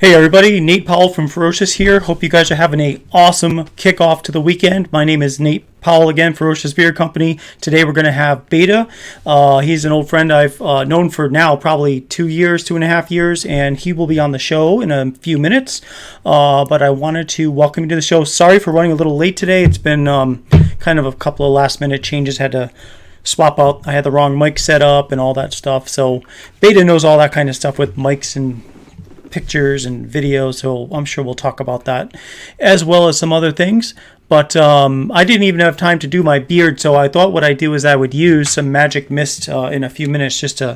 Hey everybody, Nate Powell from Ferocious here. Hope you guys are having an awesome kickoff to the weekend. My name is Nate Powell again, Ferocious Beard Company. Today we're going to have Beta. He's an old friend I've known for now probably 2.5 years, and he will be on the show in a few minutes. But I wanted to welcome you to the show. Sorry for running a little late today. It's been kind of a couple of last minute changes. Had to swap out. I had the wrong mic set up and all that stuff. So Beta knows all that kind of stuff with mics and pictures and videos, so I'm sure we'll talk about that as well as some other things. But I didn't even have time to do my beard, so I thought what I'd do is I would use some magic mist in a few minutes just to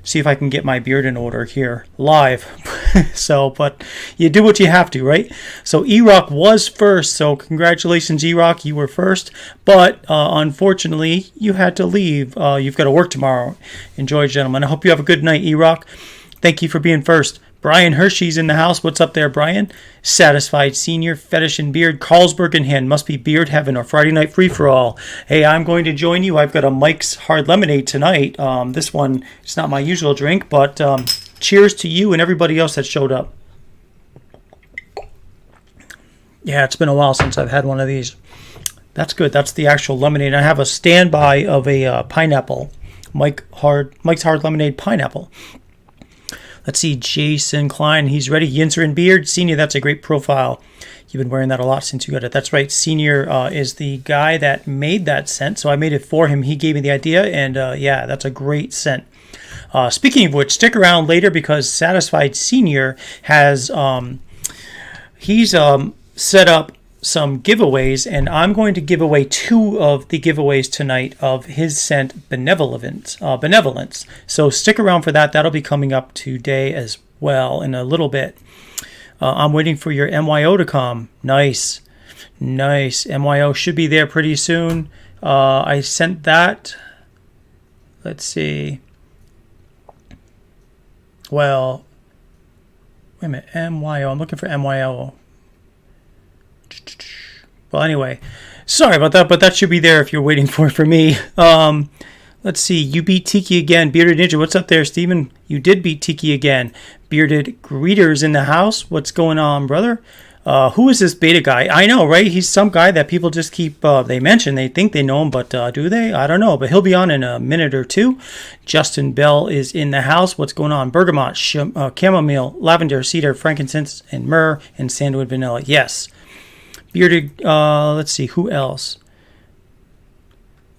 see if I can get my beard in order here live. But you do what you have to, right? So E-Rock was first, so congratulations E-Rock, you were first, but unfortunately you had to leave. You've got to work tomorrow. Enjoy, gentlemen. I hope you have a good night, E-Rock. Thank you for being first. Brian Hershey's in the house. What's up there, Brian? Satisfied Senior, Fetish and Beard, Carlsberg in hand. Must be beard heaven or Friday night free-for-all. Hey, I'm going to join you. I've got a Mike's Hard Lemonade tonight. This one, it's not my usual drink, but cheers to you and everybody else that showed up. Yeah, it's been a while since I've had one of these. That's good. That's the actual lemonade. I have a standby of a pineapple. Mike's Hard Lemonade pineapple. Let's see, Jason Klein, he's ready. Yinzer and Beard. Senior, that's a great profile. You've been wearing that a lot since you got it. That's right. Senior is the guy that made that scent, so I made it for him. He gave me the idea, and yeah, that's a great scent. Speaking of which, stick around later because Satisfied Senior has, he's set up some giveaways, and I'm going to give away 2 of the giveaways tonight of his scent Benevolence. So stick around for that. That'll be coming up today as well in a little bit. I'm waiting for your MYO to come. Nice. MYO should be there pretty soon. I sent that. Let's see. Well, wait a minute. MYO. I'm looking for MYO. Well, anyway, sorry about that, but that should be there if you're waiting for it for me. Let's see. You beat Tiki again. Bearded Ninja, what's up there, Steven? You did beat Tiki again. Bearded Greeters in the house. What's going on, brother? Who is this Beta guy? I know, right? He's some guy that people just keep, they mention, they think they know him, but do they? I don't know, but he'll be on in a minute or two. Justin Bell is in the house. What's going on? Bergamot, chamomile, lavender, cedar, frankincense, and myrrh, and sandalwood vanilla. Yes. Bearded, let's see, who else?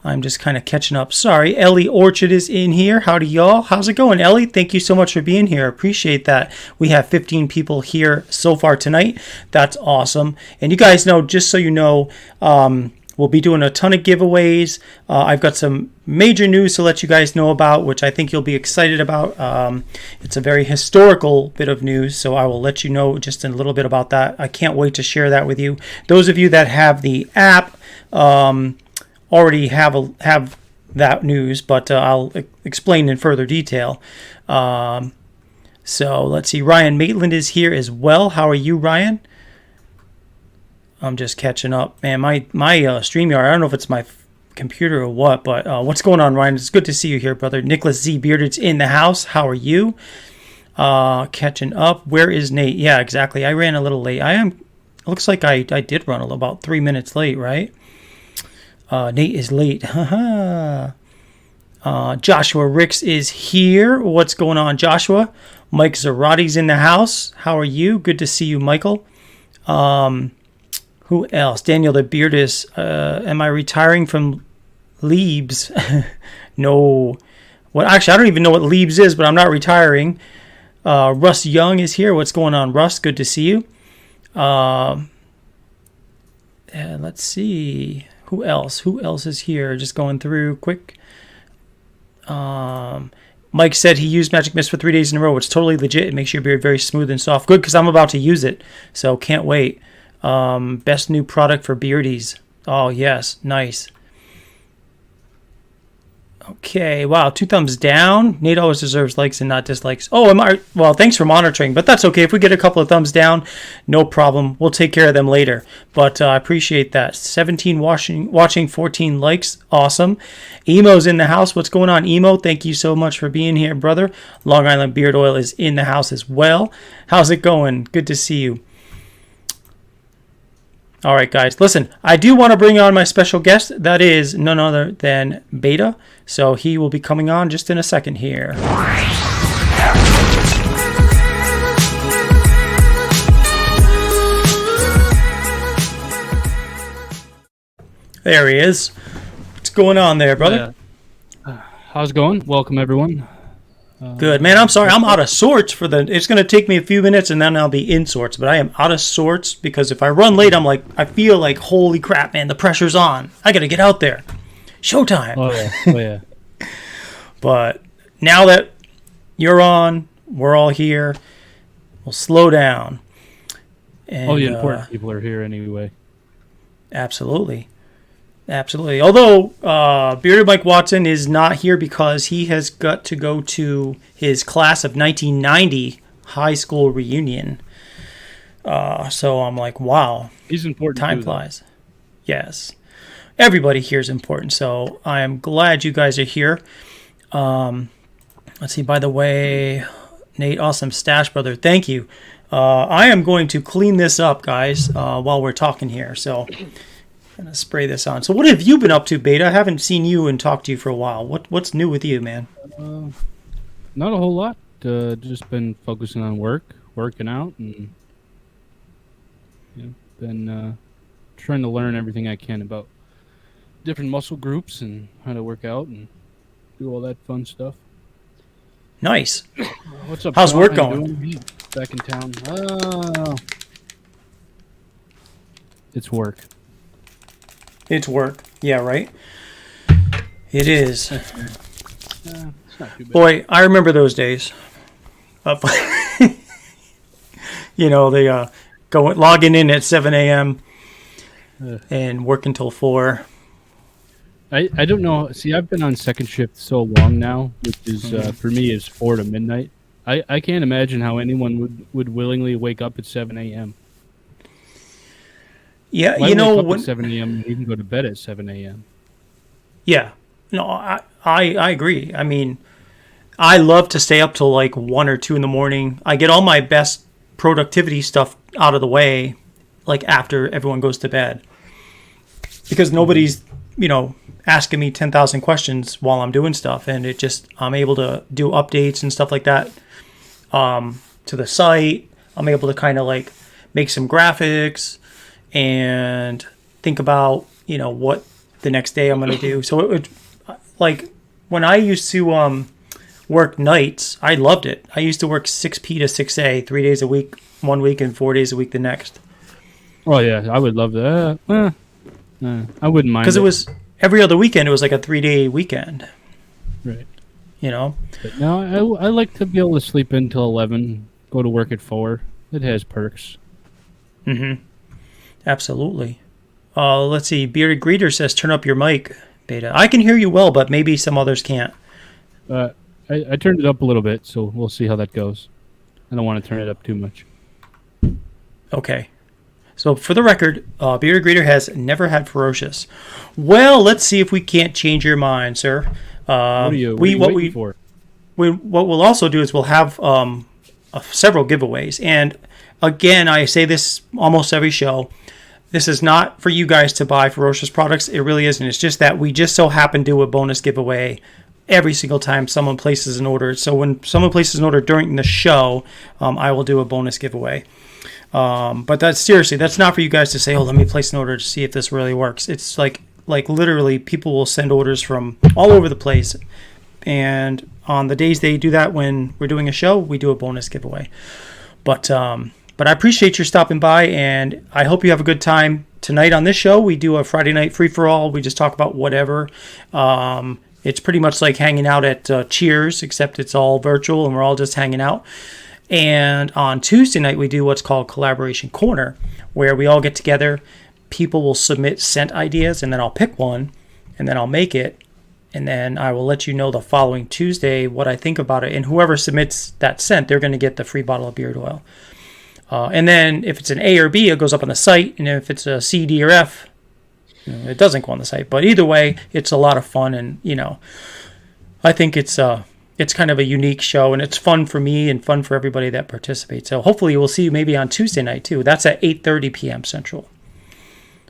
I'm just kind of catching up. Sorry, Ellie Orchard is in here. Howdy, y'all. How's it going, Ellie? Thank you so much for being here. Appreciate that. We have 15 people here so far tonight. That's awesome. And you guys know, just so you know, we'll be doing a ton of giveaways. I've got some major news to let you guys know about, which I think you'll be excited about. It's a very historical bit of news, so I will let you know just a little bit about that. I can't wait to share that with you. Those of you that have the app already have that news, but I'll explain in further detail. So let's see. Ryan Maitland is here as well. How are you, Ryan? I'm just catching up. Man, my StreamYard, I don't know if it's my computer or what, but what's going on, Ryan? It's good to see you here, brother. Nicholas Z. Bearded's in the house. How are you? Catching up. Where is Nate? Yeah, exactly. I ran a little late. It looks like I did run about 3 minutes late, right? Nate is late. Joshua Ricks is here. What's going on, Joshua? Mike Zarati's in the house. How are you? Good to see you, Michael. Who else? Daniel the Beardis. Am I retiring from Leaves? No. Well, actually, I don't even know what Leaves is, but I'm not retiring. Russ Young is here. What's going on, Russ? Good to see you. Let's see. Who else? Who else is here? Just going through quick. Mike said he used Magic Mist for 3 days in a row. It's totally legit. It makes your beard very smooth and soft. Good, because I'm about to use it. So can't wait. Best new product for Beardies. Oh, yes. Nice. Okay, wow, 2 thumbs down. Nate always deserves likes and not dislikes. Oh, well, thanks for monitoring, but that's okay. If we get a couple of thumbs down, no problem. We'll take care of them later. But I appreciate that. 17 watching, 14 likes. Awesome. Emo's in the house. What's going on, Emo? Thank you so much for being here, brother. Long Island Beard Oil is in the house as well. How's it going? Good to see you. All right, guys, listen, I do want to bring on my special guest. That is none other than Beta. So he will be coming on just in a second here. There he is. What's going on there, brother? How's it going? Welcome, everyone. Good, man. I'm sorry. I'm out of sorts it's going to take me a few minutes and then I'll be in sorts, but I am out of sorts because if I run late, I feel like, holy crap, man, the pressure's on. I got to get out there. Showtime. Oh, yeah. But now that you're on, we're all here. We'll slow down. And, all the important people are here anyway. Absolutely. Absolutely. Although Bearded Mike Watson is not here because he has got to go to his class of 1990 high school reunion. So I'm like, wow. He's important. Time flies. Yes. Everybody here is important. So I am glad you guys are here. Let's see. By the way, Nate, awesome stash, brother. Thank you. I am going to clean this up, guys, while we're talking here. So I'm going to spray this on. So what have you been up to, Beta? I haven't seen you and talked to you for a while. What's new with you, man? Not a whole lot. Just been focusing on working out, and been trying to learn everything I can about different muscle groups and how to work out and do all that fun stuff. Nice. What's up? How's work going? Back in town. It's work. It's work. Yeah, right? It is. It's not too bad. Boy, I remember those days. They logging in at 7 a.m. And work until 4. I don't know. See, I've been on second shift so long now, which is for me is 4 to midnight. I can't imagine how anyone would willingly wake up at 7 a.m. Yeah, wake up at 7 a.m. and even go to bed at 7 a.m. Yeah, no, I agree. I mean, I love to stay up till like 1 or 2 in the morning. I get all my best productivity stuff out of the way, like after everyone goes to bed, because nobody's asking me 10,000 questions while I'm doing stuff, and I'm able to do updates and stuff like that to the site. I'm able to kind of like make some graphics and think about what the next day I'm going to do. So like when I used to work nights, I loved it. I used to work 6p to 6a 3 days a week 1 week and 4 days a week the next. Oh yeah, I would love that. I wouldn't mind, because it was every other weekend. It was like a 3-day weekend, right? But no, I like to be able to sleep in till 11, go to work at 4. It has perks. Absolutely. Let's see. Bearded Greeter says, turn up your mic, Beta. I can hear you well, but maybe some others can't. I turned it up a little bit, so we'll see how that goes. I don't want to turn it up too much. Okay. So for the record, Bearded Greeter has never had Ferocious. Well, let's see if we can't change your mind, sir. What are you waiting for? What we'll also do is we'll have several giveaways. And again, I say this almost every show. This is not for you guys to buy Ferocious products. It really isn't. It's just that we just so happen to do a bonus giveaway every single time someone places an order. So when someone places an order during the show, I will do a bonus giveaway. But that's not for you guys to say, oh, let me place an order to see if this really works. It's like literally people will send orders from all over the place. And on the days they do that when we're doing a show, we do a bonus giveaway. But I appreciate your stopping by, and I hope you have a good time tonight on this show. We do a Friday night free-for-all. We just talk about whatever. It's pretty much like hanging out at Cheers, except it's all virtual, and we're all just hanging out. And on Tuesday night, we do what's called Collaboration Corner, where we all get together. People will submit scent ideas, and then I'll pick one, and then I'll make it. and then I will let you know the following Tuesday what I think about it. And whoever submits that scent, they're going to get the free bottle of beard oil. And then if it's an A or B, it goes up on the site. And if it's a C, D, or F, it doesn't go on the site. But either way, it's a lot of fun. And, I think it's kind of a unique show. And it's fun for me and fun for everybody that participates. So hopefully we'll see you maybe on Tuesday night, too. That's at 8:30 p.m. Central.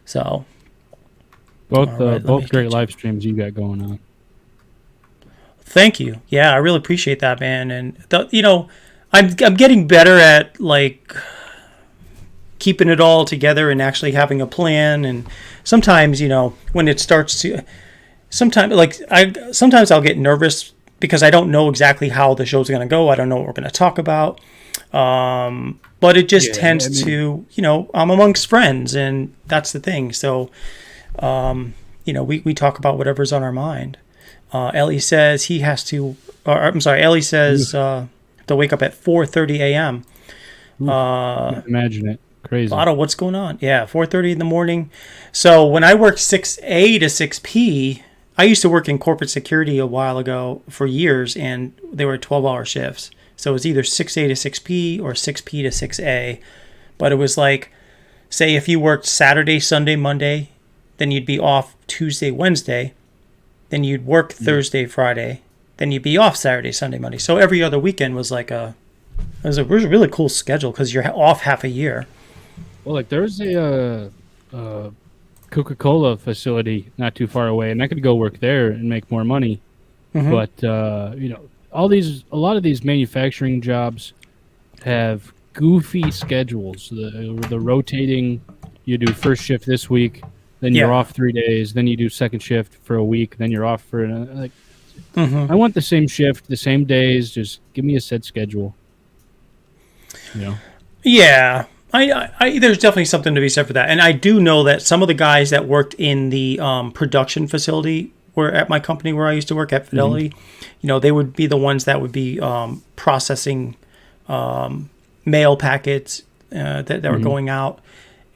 So both great live streams you got going on. Thank you. Yeah, I really appreciate that, man. And I'm getting better at keeping it all together and actually having a plan. And sometimes, when it starts to, sometimes I'll get nervous because I don't know exactly how the show's going to go. I don't know what we're going to talk about. But it just tends to, I'm amongst friends, and that's the thing. So, we talk about whatever's on our mind. Ellie says Ellie says to wake up at 4:30 a.m. Imagine it. Crazy. Otto, what's going on? Yeah, 4:30 in the morning. So when I worked 6A to 6P, I used to work in corporate security a while ago for years, and they were 12-hour shifts. So it was either 6A to 6P or 6P to 6A. But it was say if you worked Saturday, Sunday, Monday, then you'd be off Tuesday, Wednesday. Then you'd work Thursday, Friday. Then you'd be off Saturday, Sunday, Monday. So every other weekend was it was a really cool schedule because you're off half a year. Well, there's a Coca-Cola facility not too far away, and I could go work there and make more money. Mm-hmm. But a lot of these manufacturing jobs have goofy schedules. The rotating, you do first shift this week, then you're off 3 days, then you do second shift for a week, then you're off for another. I want the same shift, the same days. Just give me a set schedule. Yeah. I there's definitely something to be said for that. And I do know that some of the guys that worked in the production facility were at my company where I used to work at Fidelity, they would be the ones that would be processing mail packets that were going out.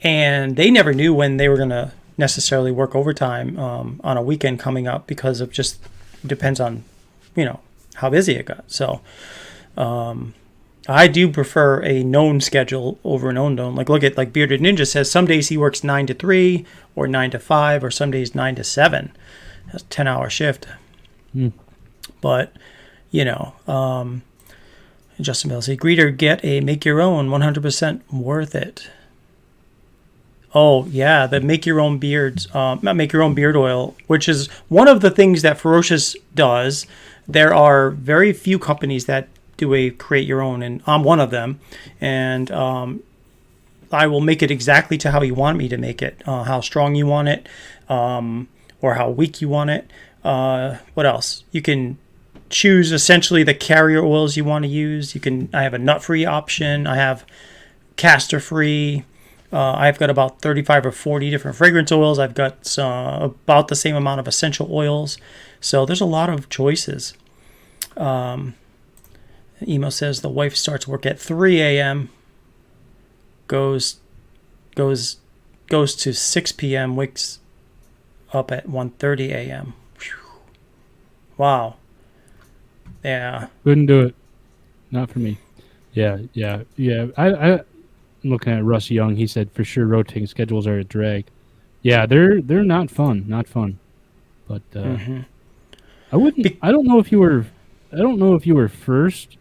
And they never knew when they were going to necessarily work overtime on a weekend coming up because of just depends on, how busy it got. So I do prefer a known schedule over an unknown. Look at Bearded Ninja says some days he works 9 to 3 or 9 to 5 or some days 9 to 7. That's a 10-hour shift. But, Justin Mills, agree or get a make your own 100% worth it. Oh, yeah, the make your own beards, not make your own beard oil, which is one of the things that Ferocious does. There are very few companies that do a create your own, and I'm one of them. And I will make it exactly to how you want me to make it, how strong you want it, or how weak you want it. What else? You can choose essentially the carrier oils you want to use. I have a nut-free option. I have castor-free. I've got about 35 or 40 different fragrance oils. I've got about the same amount of essential oils. So there's a lot of choices. Emo says the wife starts work at 3 a.m., goes to 6 p.m., wakes up at 1:30 a.m. Wow. Yeah. Couldn't do it. Not for me. Yeah. I'm looking at Russ Young. He said for sure rotating schedules are a drag. Yeah, they're not fun. Not fun. But I wouldn't. I don't know if you were first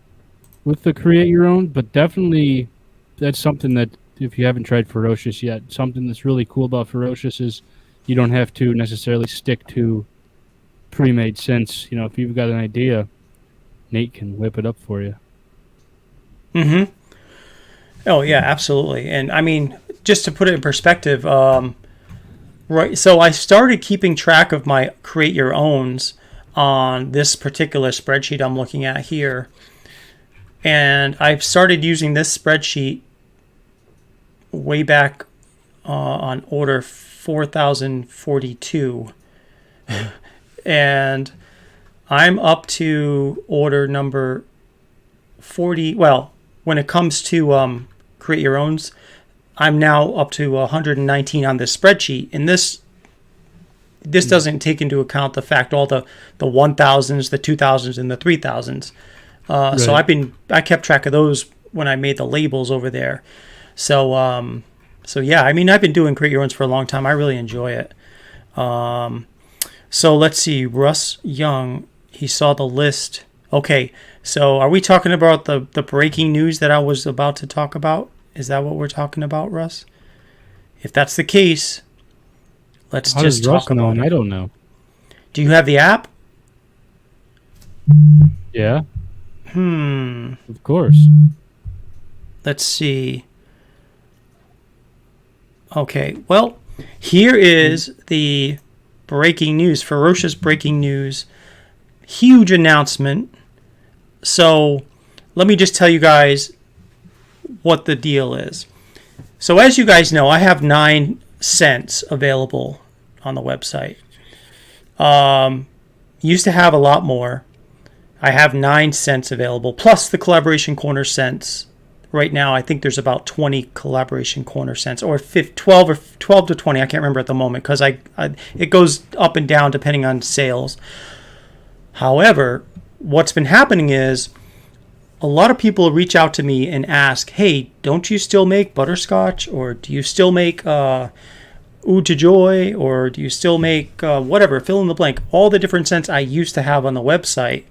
with the create your own, but definitely that's something that if you haven't tried Ferocious yet, something that's really cool about Ferocious is you don't have to necessarily stick to pre-made scents. If you've got an idea, Nate can whip it up for you. Mm-hmm. Oh, yeah, absolutely. And, I mean, just to put it in perspective, right, so I started keeping track of my create your owns on this particular spreadsheet I'm looking at here. And I've started using this spreadsheet way back on order 4042. And I'm up to order number 40. Well, when it comes to create your owns, I'm now up to 119 on this spreadsheet. And this this doesn't take into account the fact all the 1000s, the 2000s, and the 3000s. So I kept track of those when I made the labels over there. So yeah, I mean, I've been doing Create Your Owns for a long time. I really enjoy it. So let's see, Russ Young, he saw the list. Okay, so are we talking about the breaking news that I was about to talk about? Is that what we're talking about, Russ? If that's the case, let's just talk about it. I don't know. Do you have the app? Yeah. Of course. Let's see. Okay, well, here is the breaking news, ferocious breaking news, huge announcement. So let me just tell you guys what the deal is. So as you guys know, I have 9 cents available on the website. Used to have a lot more. I have 9 cents available, plus the Collaboration Corner cents. Right now, I think there's about 20 Collaboration Corner cents, or 12 to 20. I can't remember at the moment because it goes up and down depending on sales. However, what's been happening is a lot of people reach out to me and ask, hey, don't you still make butterscotch? Or do you still make Ode to Joy? Or do you still make whatever, fill in the blank, all the different scents I used to have on the website.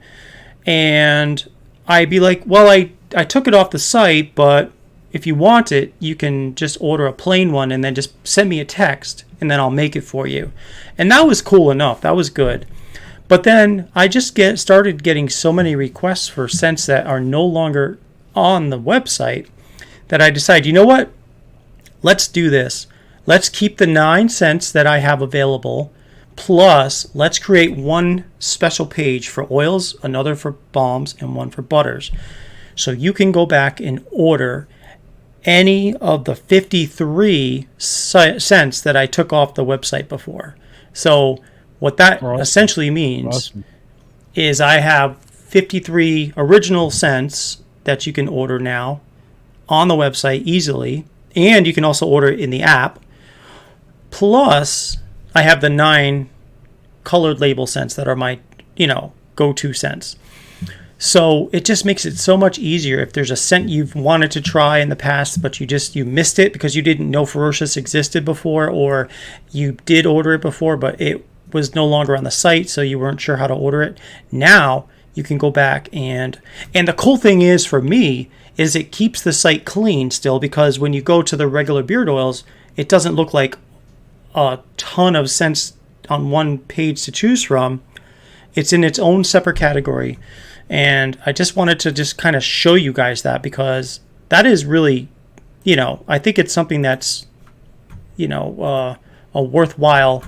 And I'd be like, well, I took it off the site, but if you want it, you can just order a plain one and then just send me a text and then I'll make it for you. And that was cool enough. That was good. But then I just started getting so many requests for scents that are no longer on the website that I decided, you know what? Let's do this. Let's keep the 9 cents that I have available. Plus, let's create one special page for oils, another for balms, and one for butters. So you can go back and order any of the 53 cents that I took off the website before. So what that essentially means is I have 53 original scents that you can order now on the website easily. And you can also order it in the app. Plus, I have the 9 colored label scents that are my, go-to scents. So it just makes it so much easier if there's a scent you've wanted to try in the past, but you missed it because you didn't know Ferocious existed before, or you did order it before, but it was no longer on the site, so you weren't sure how to order it. Now you can go back and the cool thing is for me is it keeps the site clean still, because when you go to the regular beard oils, it doesn't look like a ton of scents on one page to choose from. It's in its own separate category. And I just wanted to just kind of show you guys that, because that is really, I think it's something that's, a worthwhile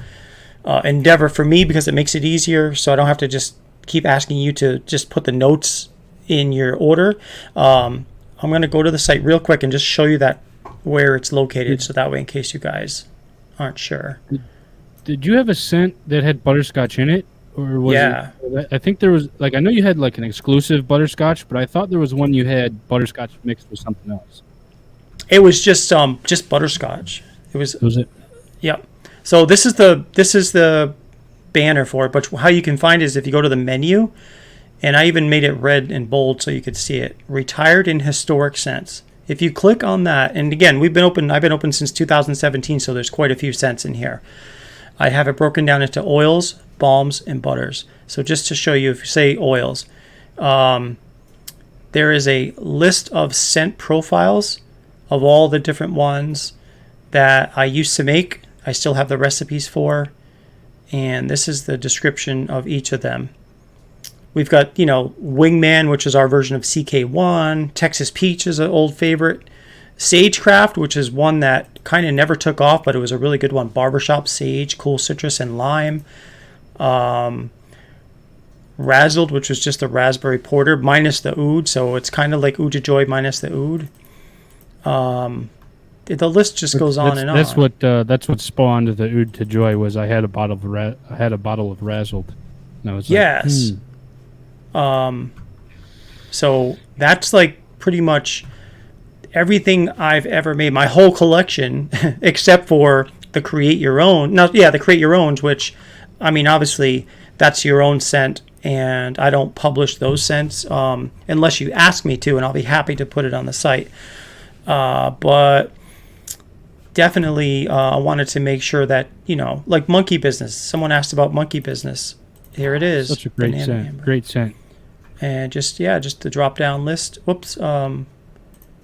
endeavor for me, because it makes it easier. So I don't have to just keep asking you to just put the notes in your order. I'm going to go to the site real quick and just show you that where it's located. So that way, in case you guys aren't sure. Did you have a scent that had butterscotch in it? Or was it, I think there was, I know you had an exclusive butterscotch, but I thought there was one you had butterscotch mixed with something else. It was just butterscotch. Was it? Yep. So this is the banner for it, but how you can find it is if you go to the menu, and I even made it red and bold so you could see it. Retired in Historic Scents. If you click on that, and again, I've been open since 2017, so there's quite a few scents in here. I have it broken down into oils, balms, and butters. So just to show you, if you say oils, there is a list of scent profiles of all the different ones that I used to make. I still have the recipes for, and this is the description of each of them. We've got, Wingman, which is our version of CK1. Texas Peach is an old favorite. Sagecraft, which is one that kind of never took off, but it was a really good one. Barbershop Sage, Cool Citrus, and Lime. Razzled, which was just a raspberry porter minus the oud, so it's kind of like Ode to Joy minus the oud. The list just goes on and on. That's what spawned the Ode to Joy. Was I had a bottle of Razzled. And I was yes. So that's pretty much everything I've ever made, my whole collection, except for the Create Your Own. Now, the Create Your Owns, which I mean, obviously, that's your own scent, and I don't publish those scents unless you ask me to, and I'll be happy to put it on the site. But definitely, I wanted to make sure that, like monkey business. Someone asked about monkey business. Here it is. Such a great scent. Amber. Great scent. And just the drop down list. Whoops.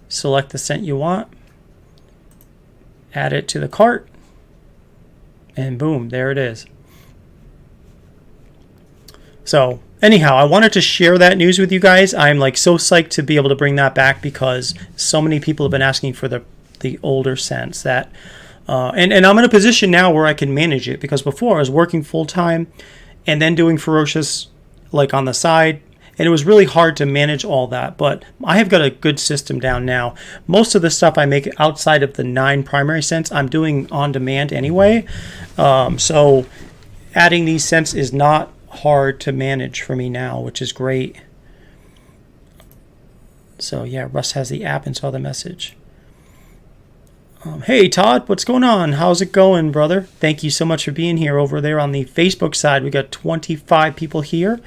Select the scent you want. Add it to the cart. And boom, there it is. So anyhow, I wanted to share that news with you guys. I'm like so psyched to be able to bring that back because so many people have been asking for the older scents that, and I'm in a position now where I can manage it, because before I was working full time and then doing Ferocious like on the side, and it was really hard to manage all that. But I have got a good system down now. Most of the stuff I make outside of the 9 primary scents, I'm doing on demand anyway. So adding these scents is not hard to manage for me now, which is great. So yeah, Russ has the app and saw the message. Hey Todd, what's going on? How's it going, brother? Thank you so much for being here over there on the Facebook side. We got 25 people here.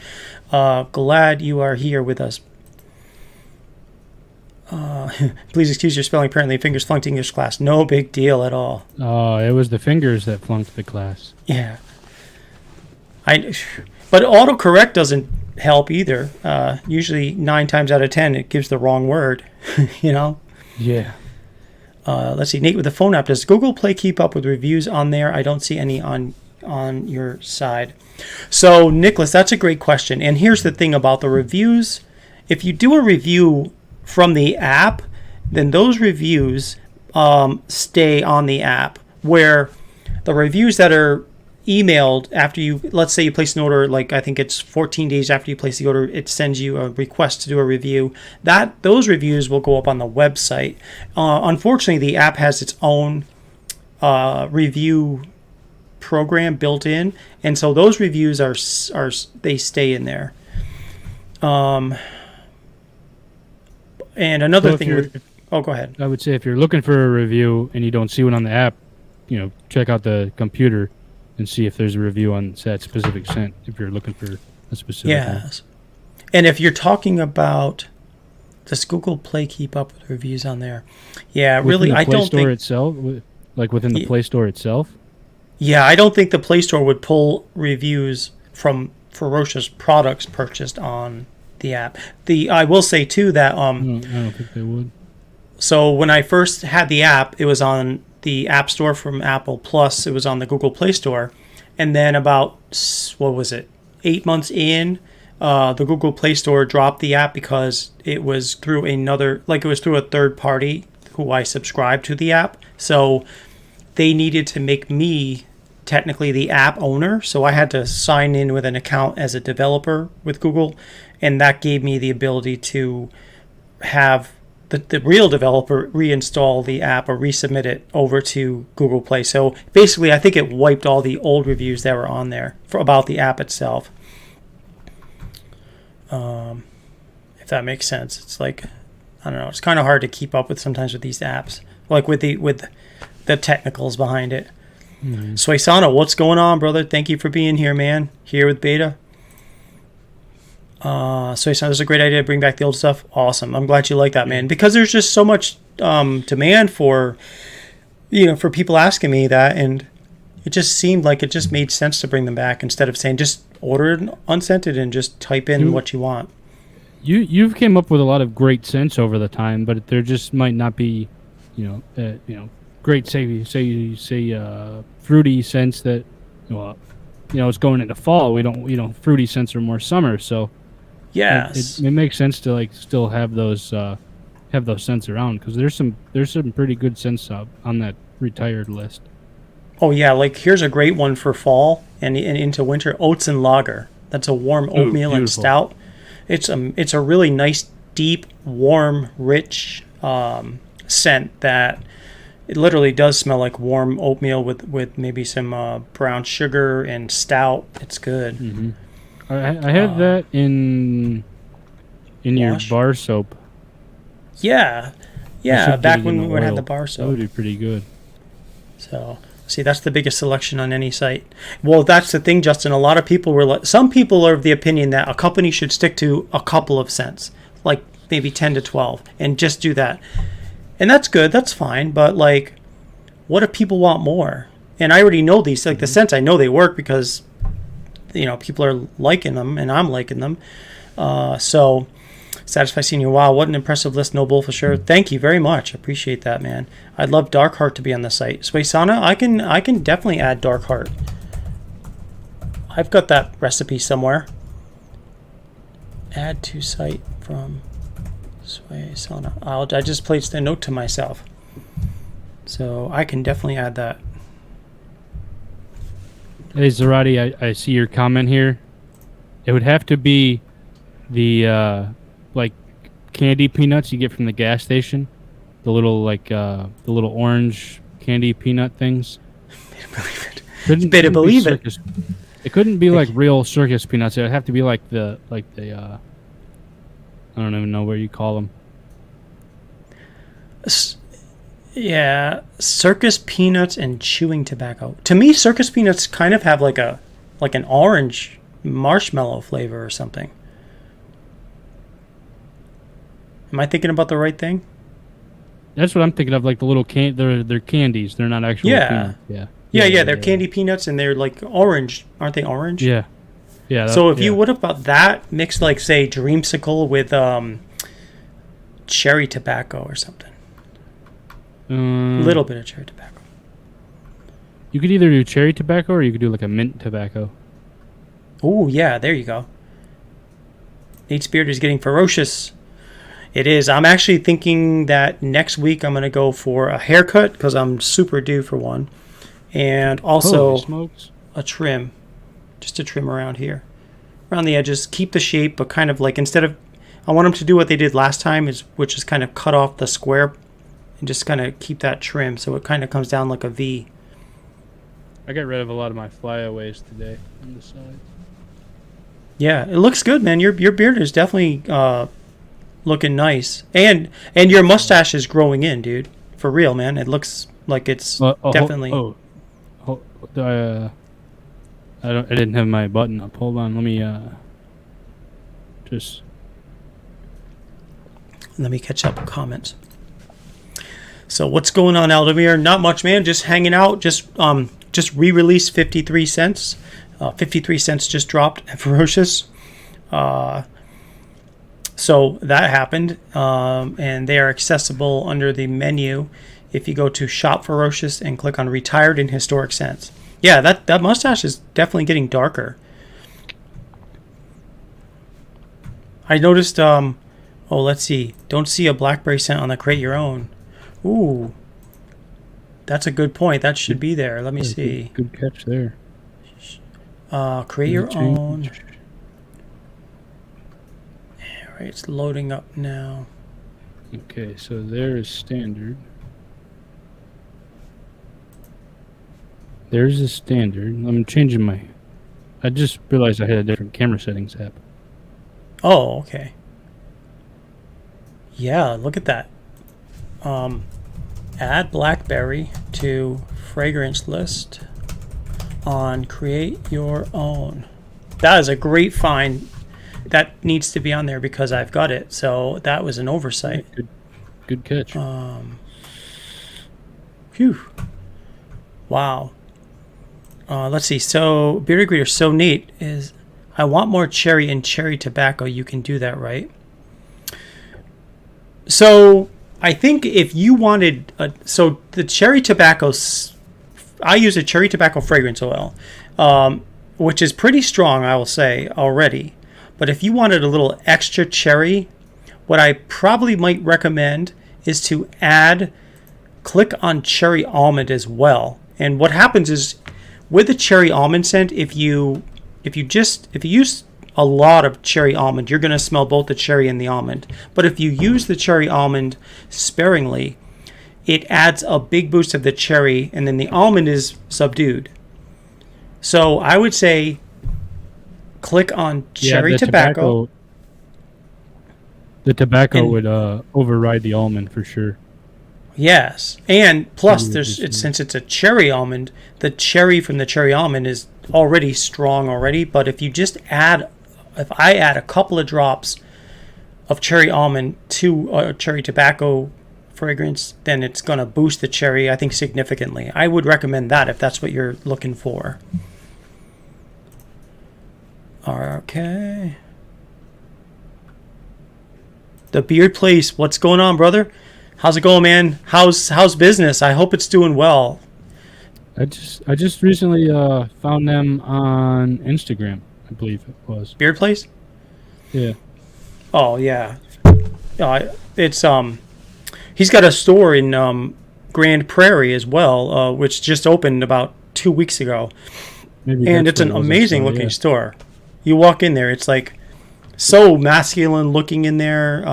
Glad you are here with us. Please excuse your spelling. Apparently, fingers flunked English class. No big deal at all. Oh, it was the fingers that flunked the class. Yeah. But autocorrect doesn't help either. Usually 9 times out of 10, it gives the wrong word. Yeah. Let's see. Nate with the phone app. Does Google Play keep up with reviews on there? I don't see any on your side. So, Nicholas, that's a great question. And here's the thing about the reviews. If you do a review from the app, then those reviews stay on the app, where the reviews that are emailed after you, let's say you place an order, like I think it's 14 days after you place the order, it sends you a request to do a review. Those reviews will go up on the website. Unfortunately, the app has its own review program built in, and so those reviews are they stay in there. And another thing go ahead. I would say if you're looking for a review and you don't see one on the app, check out the computer and see if there's a review on that specific scent if you're looking for a specific Yes. One. And if you're talking about, does Google Play keep up with reviews on there? Yeah, within really, I don't think... itself, like within the Play Store itself? Yeah, I don't think the Play Store would pull reviews from Ferocious products purchased on the app. I will say, too, that... I don't think they would. So when I first had the app, it was on the App Store from Apple, plus it was on the Google Play Store. And then about, 8 months in, the Google Play Store dropped the app because it was through a third party who I subscribed to the app. So they needed to make me technically the app owner. So I had to sign in with an account as a developer with Google. And that gave me the ability to have the real developer reinstall the app or resubmit it over to Google Play. So basically, I think it wiped all the old reviews that were on there about the app itself. If that makes sense. It's like, I don't know, it's kind of hard to keep up with sometimes with these apps, like with the technicals behind it. Mm-hmm. So Isano, what's going on, brother? Thank you for being here, man. Here with Beta. So this is a great idea to bring back the old stuff. Awesome. I'm glad you like that, man, because there's just so much demand for people asking me that, and it just seemed like it just made sense to bring them back instead of saying just order it unscented and just type in what you want. You've came up with a lot of great scents over the time, but there just might not be, great fruity scents that, it's going into fall. We don't, fruity scents are more summer, so. Yes, it makes sense to still have those scents around, because there's some pretty good scents on that retired list. Oh yeah, here's a great one for fall and into winter: oats and lager. That's a warm oatmeal and stout. It's a really nice, deep, warm, rich scent that it literally does smell like warm oatmeal with maybe some brown sugar and stout. It's good. Mm-hmm. I had that in your bar soap. Yeah. Back when we had the bar soap. That would be pretty good. So, See, that's the biggest selection on any site. Well, that's the thing, Justin. A lot of people some people are of the opinion that a company should stick to a couple of cents, like maybe 10 to 12, and just do that. And that's good. That's fine. But like, what if people want more? And I already know these, like the cents, I know they work because, people are liking them and I'm liking them. So Satisfy Senior, wow, what an impressive list, no bull for sure. Thank you very much. Appreciate that, man. I'd love Darkheart to be on the site. Swaysana, I can definitely add Darkheart. I've got that recipe somewhere. Add to site from Swaysana. I just placed a note to myself. So I can definitely add that. Hey, Zarati, I see your comment here. It would have to be the like candy peanuts you get from the gas station, the little the little orange candy peanut things. Better believe it. It couldn't be like real circus peanuts. It would have to be like the I don't even know what you call them. Yeah, circus peanuts and chewing tobacco. To me, circus peanuts kind of have like an orange marshmallow flavor or something. Am I thinking about the right thing? That's what I'm thinking of, like the little they're candies. They're not actual peanuts. Yeah. They're candy peanuts and they're like orange. Aren't they orange? Yeah. So if you would have bought that mixed like say dreamsicle with cherry tobacco or something. A little bit of cherry tobacco. You could either do cherry tobacco or you could do like a mint tobacco. Oh yeah, there you go. Nate's beard is getting ferocious. It is. I'm actually thinking that next week I'm going to go for a haircut because I'm super due for one. And also a trim. Just a trim around here. Around the edges. Keep the shape, but kind of like I want them to do what they did last time, which is kind of cut off the square and just kind of keep that trim so it kind of comes down like a V. I got rid of a lot of my flyaways today on the side. Yeah, it looks good, man. Your beard is definitely looking nice, and your mustache is growing in, dude. For real, man. It looks like it's definitely. I didn't have my button up. Hold on, let me catch up with comments. So what's going on, Aldemir? Not much, man. Just hanging out. Just re-released 53 cents. 53 cents just dropped at Ferocious. So that happened, and they are accessible under the menu if you go to Shop Ferocious and click on Retired in Historic Cents. Yeah, that mustache is definitely getting darker. I noticed, let's see. Don't see a blackberry scent on the Create Your Own. Ooh, that's a good point. That should be there. Let me see. Good catch there. Create Your Own. All right, it's loading up now. Okay, so there is standard. There's a standard. I'm changing my... I just realized I had a different camera settings app. Oh, okay. Yeah, look at that. Add blackberry to fragrance list on Create Your Own. That is a great find. That needs to be on there because I've got it. So that was an oversight. Good catch. Phew. Wow. Let's see. So Bearded Greeter, so neat is I want more cherry and cherry tobacco. You can do that, right? So I think if you wanted, so the cherry tobacco, I use a cherry tobacco fragrance oil, which is pretty strong, I will say already. But if you wanted a little extra cherry, what I probably might recommend is to click on cherry almond as well. And what happens is with the cherry almond scent, if you use a lot of cherry almond, you're going to smell both the cherry and the almond. But if you use the cherry almond sparingly, it adds a big boost of the cherry, and then the almond is subdued. So I would say click on cherry tobacco. The tobacco would override the almond for sure. Yes, and plus, Really since it's a cherry almond, the cherry from the cherry almond is already strong already. But if I add a couple of drops of cherry almond to cherry tobacco fragrance, then it's going to boost the cherry, I think, significantly. I would recommend that if that's what you're looking for. Okay. The Beard Place, what's going on, brother? How's it going, man? How's business? I hope it's doing well. I just recently found them on Instagram, I believe it was. Beard Place? Yeah. Oh yeah. It's he's got a store in Grand Prairie as well, which just opened about 2 weeks ago. And it's an amazing looking store. You walk in there, it's like so masculine looking in there.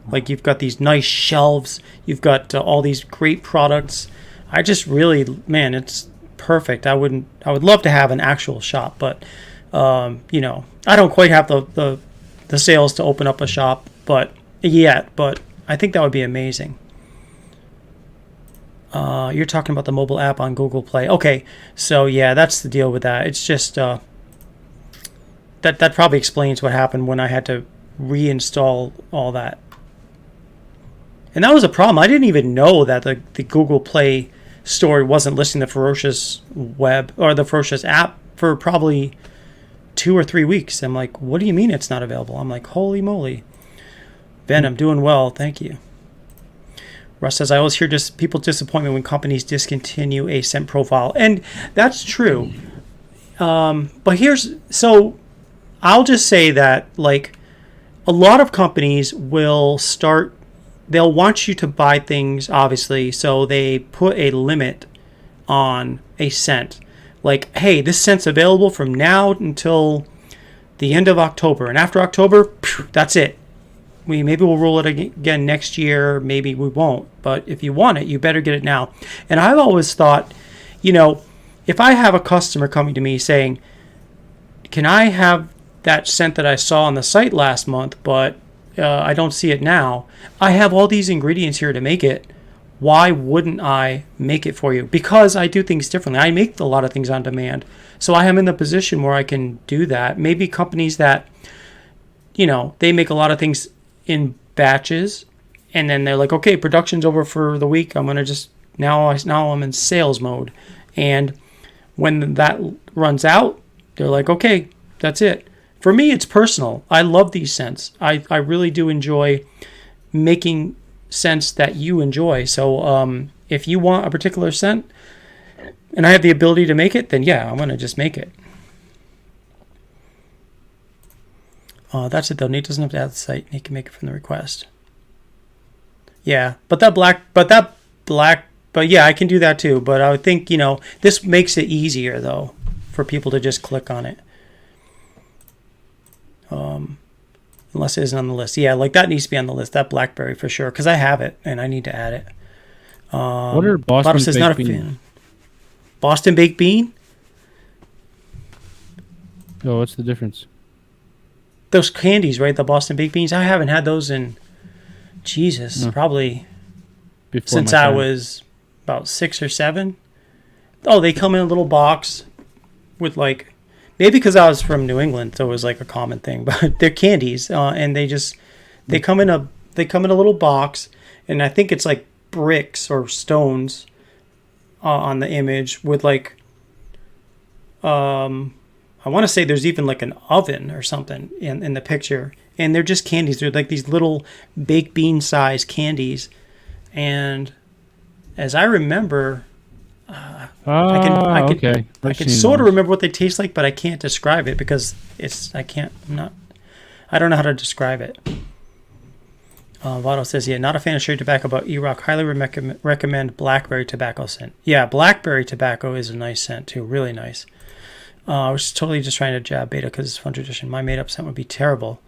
Like you've got these nice shelves, you've got all these great products. I just really, man, it's perfect. I would love to have an actual shop, but I don't quite have the sales to open up a shop, but I think that would be amazing. You're talking about the mobile app on Google Play. Okay, so yeah, that's the deal with that. It's just that probably explains what happened when I had to reinstall all that. And that was a problem. I didn't even know that the Google Play store wasn't listing the Ferocious web or the Ferocious app for probably 2 or 3 weeks. I'm like, what do you mean it's not available? I'm like, holy moly. Ben, I'm doing well. Thank you. Russ says, I always hear people disappointment when companies discontinue a scent profile. And that's true. But I'll just say that, like, a lot of companies they'll want you to buy things, obviously, so they put a limit on a scent. Like, hey, this scent's available from now until the end of October. And after October, that's it. Maybe we'll roll it again next year. Maybe we won't. But if you want it, you better get it now. And I've always thought, if I have a customer coming to me saying, can I have that scent that I saw on the site last month, but I don't see it now. I have all these ingredients here to make it. Why wouldn't I make it for you? Because I do things differently. I make a lot of things on demand. So I am in the position where I can do that. Maybe companies that, they make a lot of things in batches, and then they're like, okay, production's over for the week. I'm going to just, now I'm in sales mode. And when that runs out, they're like, okay, that's it. For me, it's personal. I love these scents. I really do enjoy making scents that you enjoy. So if you want a particular scent and I have the ability to make it, then yeah, I'm going to just make it. That's it though. Nate doesn't have to add the site. Nate can make it from the request. Yeah, but yeah, I can do that too. But I would think, this makes it easier though for people to just click on it. Unless it isn't on the list. Yeah, like that needs to be on the list. That blackberry for sure, because I have it and I need to add it. What are Boston baked bean? Boston baked bean? Oh, what's the difference? Those candies, right? The Boston baked beans. I haven't had those in probably before since I was about 6 or 7. Oh, they come in a little box with like. Maybe because I was from New England, so it was like a common thing. But they're candies, and they come in a little box, and I think it's like bricks or stones on the image with like I want to say there's even like an oven or something in the picture, and they're just candies. They're like these little baked bean sized candies, and as I remember. I can sort of remember what they taste like, but I can't describe it because I don't know how to describe it. Votto says, yeah, not a fan of cherry tobacco, but E-Rock highly recommend blackberry tobacco scent. Yeah, blackberry tobacco is a nice scent too, really nice. I was totally just trying to jab beta because it's fun tradition. My made up scent would be terrible.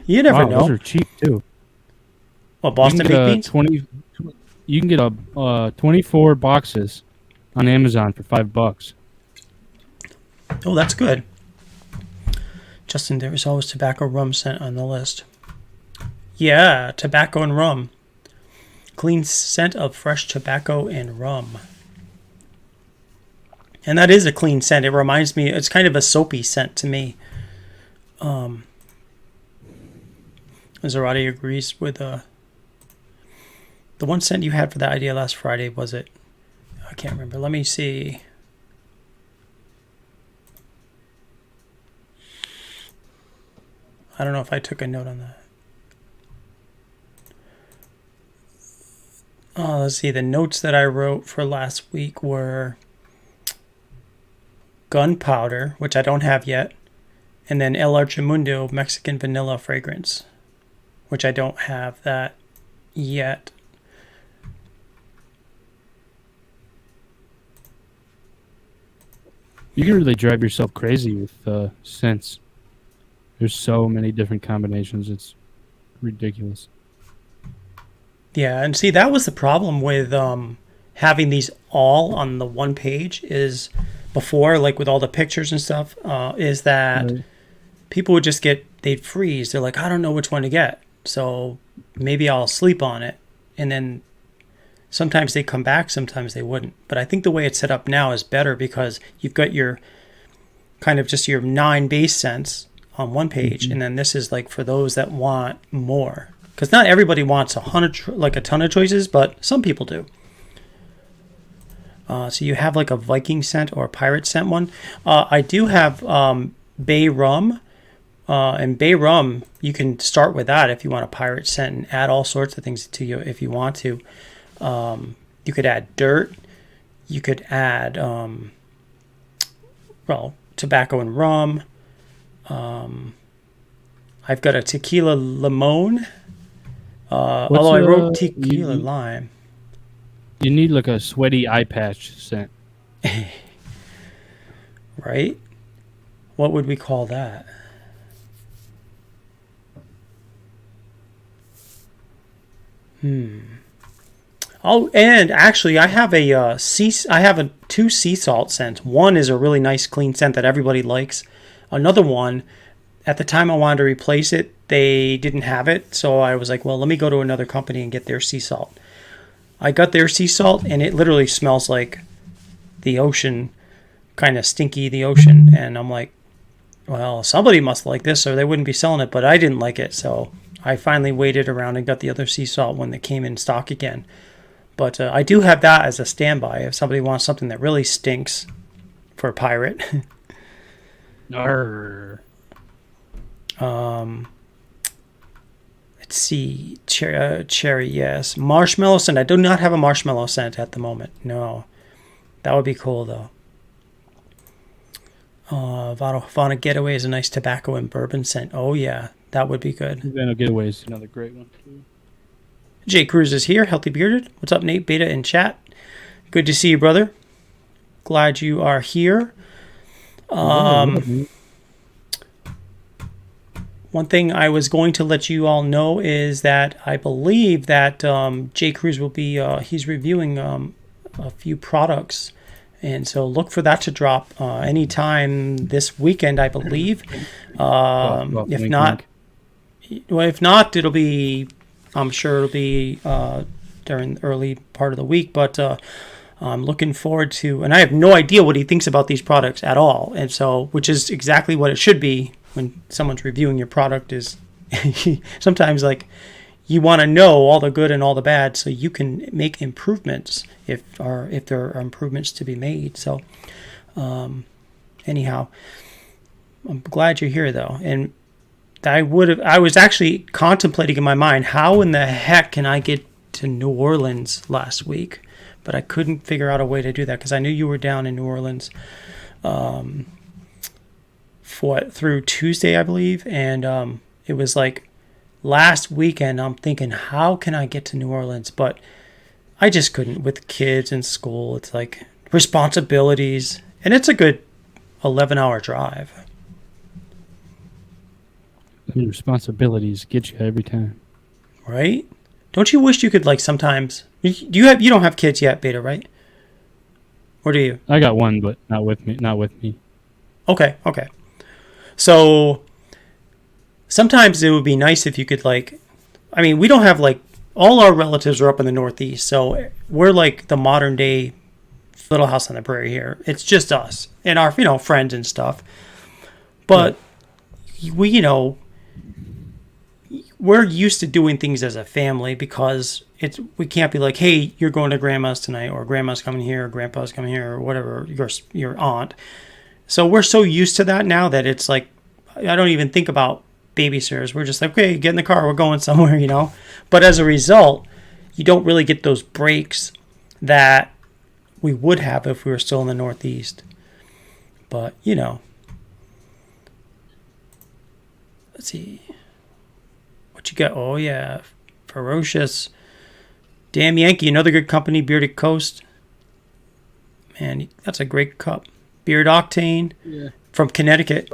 You never know. Those are cheap too. Well, Boston baked beans? You can get 24 boxes on Amazon for $5. Oh, that's good. Justin, there is always tobacco rum scent on the list. Yeah, tobacco and rum. clean scent of fresh tobacco and rum. And that is a clean scent. It reminds me, it's kind of a soapy scent to me. Zarate agrees with the one scent you had for that idea last Friday. Was it? I can't remember. Let me see. I don't know if I took a note on that. Let's see. The notes that I wrote for last week were gunpowder, which I don't have yet, and then El Archimundo Mexican vanilla fragrance, which I don't have that yet. You can really drive yourself crazy with scents. There's so many different combinations. It's ridiculous. Yeah, and see, that was the problem with having these all on the one page is before, like with all the pictures and stuff, is that people would just they'd freeze. They're like, I don't know which one to get. So maybe I'll sleep on it. And then sometimes they come back, sometimes they wouldn't. But I think the way it's set up now is better because you've got your kind of just your 9 base scents on one page. And then this is like for those that want more. Because not everybody wants a ton of choices, but some people do. So you have like a Viking scent or a pirate scent one. I do have Bay Rum. And Bay Rum, you can start with that if you want a pirate scent and add all sorts of things to you if you want to. You could add dirt. You could add, tobacco and rum. I've got a tequila limon. Although I wrote tequila lime. You need like a sweaty eye patch scent. Right? What would we call that? Oh, and actually, I have two sea salt scents. One is a really nice, clean scent that everybody likes. Another one, at the time I wanted to replace it, they didn't have it, so I was like, well, let me go to another company and get their sea salt. I got their sea salt, and it literally smells like the ocean, kind of stinky, the ocean. And I'm like, well, somebody must like this, or they wouldn't be selling it, but I didn't like it, so I finally waited around and got the other sea salt when it came in stock again. But I do have that as a standby if somebody wants something that really stinks for a pirate. Arr. Let's see. Cherry, yes. Marshmallow scent. I do not have a marshmallow scent at the moment. No. That would be cool, though. Havana Getaway is a nice tobacco and bourbon scent. Oh, yeah. That would be good. Havana Getaway is another great one, too. Jay Cruz is here. Healthy Bearded. What's up, Nate? Beta in chat. Good to see you, brother. Glad you are here. One thing I was going to let you all know is that I believe that Jay Cruz will be, he's reviewing a few products. And so look for that to drop anytime this weekend, I believe. If not, it'll be, I'm sure it'll be during the early part of the week. But I'm looking forward to, and I have no idea what he thinks about these products at all. And so, which is exactly what it should be when someone's reviewing your product is sometimes like you want to know all the good and all the bad so you can make improvements if there are improvements to be made. So anyhow, I'm glad you're here though. And I was actually contemplating in my mind, how in the heck can I get to New Orleans last week? But I couldn't figure out a way to do that because I knew you were down in New Orleans through Tuesday, I believe. And it was like last weekend, I'm thinking, how can I get to New Orleans? But I just couldn't with kids in school. It's like responsibilities. And it's a good 11-hour drive. The responsibilities get you every time. Right? Don't you wish you could like sometimes... You don't have kids yet, Beta, right? Or do you? I got one, but not with me. Okay. So sometimes it would be nice if you could like, I mean, we don't have like all our relatives are up in the Northeast, so we're like the modern day Little House on the Prairie here. It's just us and our, friends and stuff. But we, we're used to doing things as a family because we can't be like, hey, you're going to grandma's tonight, or grandma's coming here, or grandpa's coming here, or whatever, your aunt. So we're so used to that now that it's like, I don't even think about babysitters. We're just like, okay, get in the car, we're going somewhere, But as a result, you don't really get those breaks that we would have if we were still in the Northeast. But, let's see. What you got? Oh, yeah. Ferocious. Damn Yankee, another good company, Bearded Coast. Man, that's a great cup. Beard Octane from Connecticut.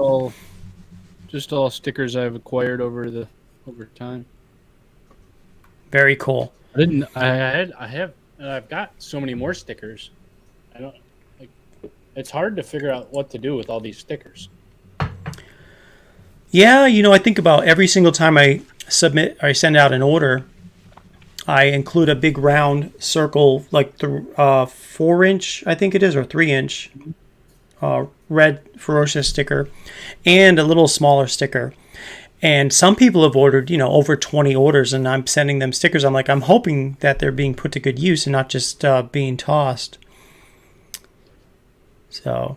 Just all stickers I've acquired over time. Very cool. I've got so many more stickers. It's hard to figure out what to do with all these stickers. Yeah, I think about every single time I send out an order, I include a big round circle, like the 4-inch, I think it is, or 3-inch red Ferocious sticker, and a little smaller sticker. And some people have ordered, over 20 orders, and I'm sending them stickers. I'm like, I'm hoping that they're being put to good use and not just being tossed. So,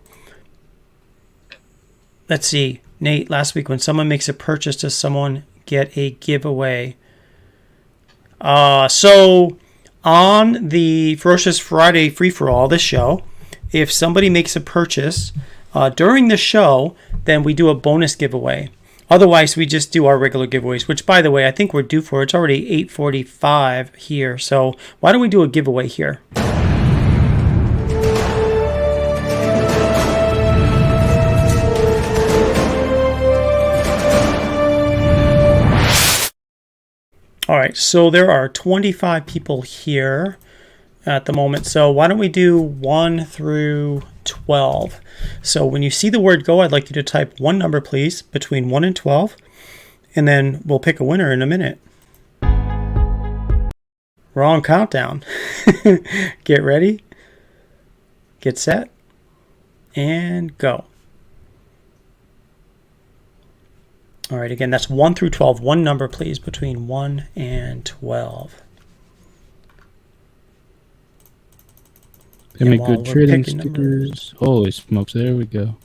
let's see. Nate, last week, when someone makes a purchase, does someone get a giveaway? So, on the Ferocious Friday free-for-all, this show, if somebody makes a purchase during the show, then we do a bonus giveaway. Otherwise, we just do our regular giveaways, which, by the way, I think we're due for. It's already 8:45 here. So why don't we do a giveaway here? All right, so there are 25 people here at the moment. So why don't we do 1 through 12? So when you see the word go, I'd like you to type one number, please, between 1 and 12, and then we'll pick a winner in a minute. Wrong countdown. Get ready, get set, and go. All right, again, that's 1 through 12. One number, please, between 1 and 12. They make good trading stickers. Holy smokes, there we go.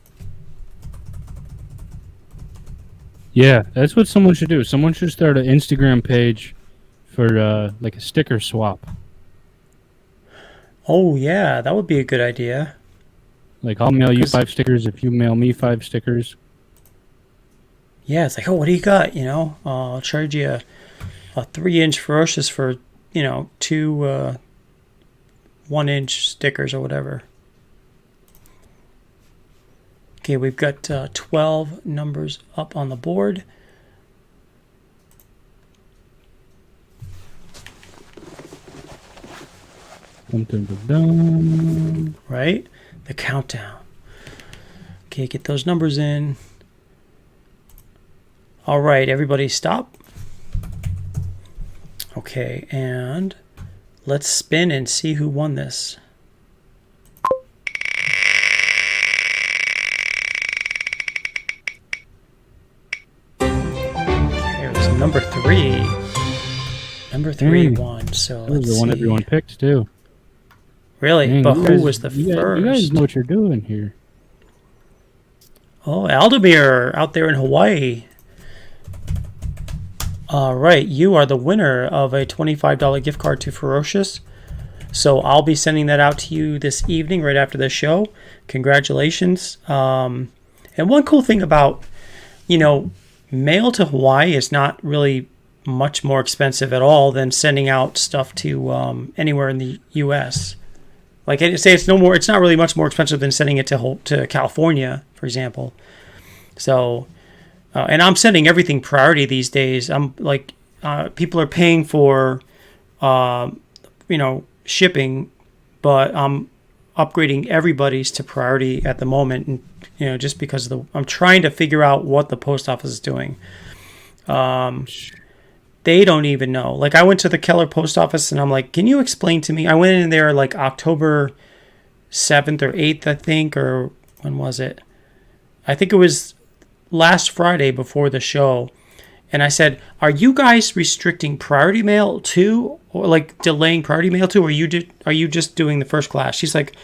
Yeah, that's what someone should do. Someone should start an Instagram page for like a sticker swap. Oh, yeah, that would be a good idea. Like, I'll mail you 5 stickers if you mail me 5 stickers. Yeah, it's like, oh, what do you got? I'll charge you a 3-inch Ferocious for, 2 1-inch stickers or whatever. Okay, we've got 12 numbers up on the board. Dun, dun, dun, dun. Right? The countdown. Okay, get those numbers in. All right, everybody stop. Okay, and let's spin and see who won this. Okay, it was number 3. Number 3 won, so let's see. The one everyone picked, too. Really? Dang, but who was the first? You guys know what you're doing here. Oh, Aldemir out there in Hawaii. All right, you are the winner of a $25 gift card to Ferocious. So I'll be sending that out to you this evening right after the show. Congratulations. And one cool thing about, mail to Hawaii is not really much more expensive at all than sending out stuff to anywhere in the U.S. Like I say, it's not really much more expensive than sending it to California, for example. So. And I'm sending everything priority these days. I'm like, people are paying for, shipping, but I'm upgrading everybody's to priority at the moment. And, just because I'm trying to figure out what the post office is doing. They don't even know. Like, I went to the Keller post office and I'm like, can you explain to me? I went in there like October 7th or 8th, I think, or when was it? I think it was last Friday before the show. And I said, are you guys restricting priority mail too? Or like delaying priority mail too? Or are you just doing the first class? She's like,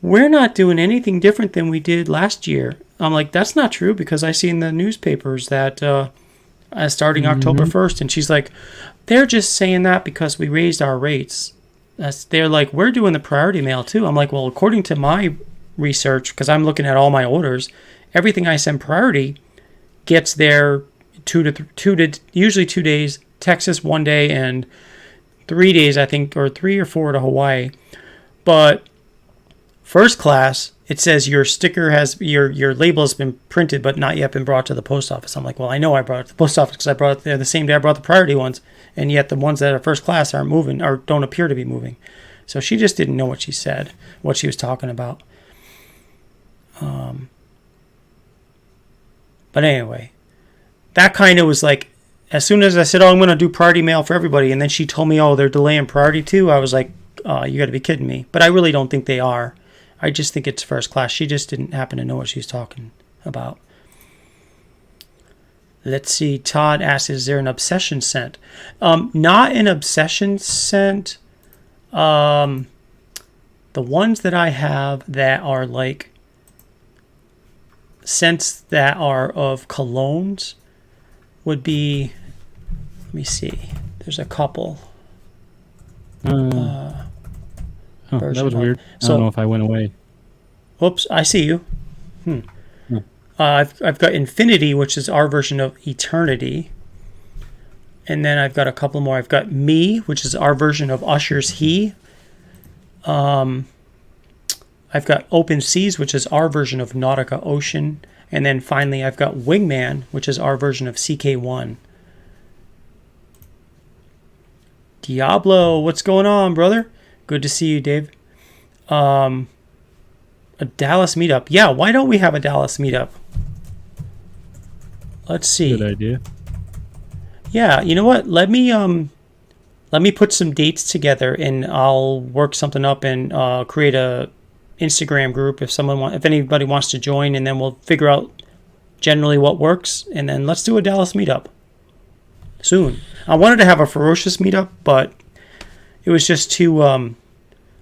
we're not doing anything different than we did last year. I'm like, that's not true, because I see in the newspapers that starting October 1st. And she's like, they're just saying that because we raised our rates. They're like, we're doing the priority mail too. I'm like, well, according to my research, because I'm looking at all my orders, everything I send priority gets there usually 2 days, Texas 1 day, and 3 days, I think, or 3 or 4 to Hawaii. But first class, it says your sticker has your label has been printed but not yet been brought to the post office. I'm like, well, I know I brought it to the post office because I brought it there the same day I brought the priority ones, and yet the ones that are first class aren't moving or don't appear to be moving. So she just didn't know what she said, what she was talking about. But anyway, that kind of was like, as soon as I said, oh, I'm going to do priority mail for everybody, and then she told me, oh, they're delaying priority too, I was like, you got to be kidding me. But I really don't think they are. I just think it's first class. She just didn't happen to know what she was talking about. Let's see. Todd asks, is there an obsession scent? Not an obsession scent. The ones that I have that are like scents that are of colognes would be, let me see. There's a couple. That was weird. I don't know if I went away. Whoops, I see you. I've got Infinity, which is our version of Eternity. And then I've got a couple more. I've got Me, which is our version of Usher's He. I've got Open Seas, which is our version of Nautica Ocean. And then finally, I've got Wingman, which is our version of CK1. Diablo, what's going on, brother? Good to see you, Dave. A Dallas meetup. Yeah, why don't we have a Dallas meetup? Let's see. Good idea. Yeah, you know what? Let me put some dates together, and I'll work something up and create a Instagram group if anybody wants to join, and then we'll figure out generally what works, and then let's do a Dallas meetup soon. I wanted to have a Ferocious meetup, but it was just too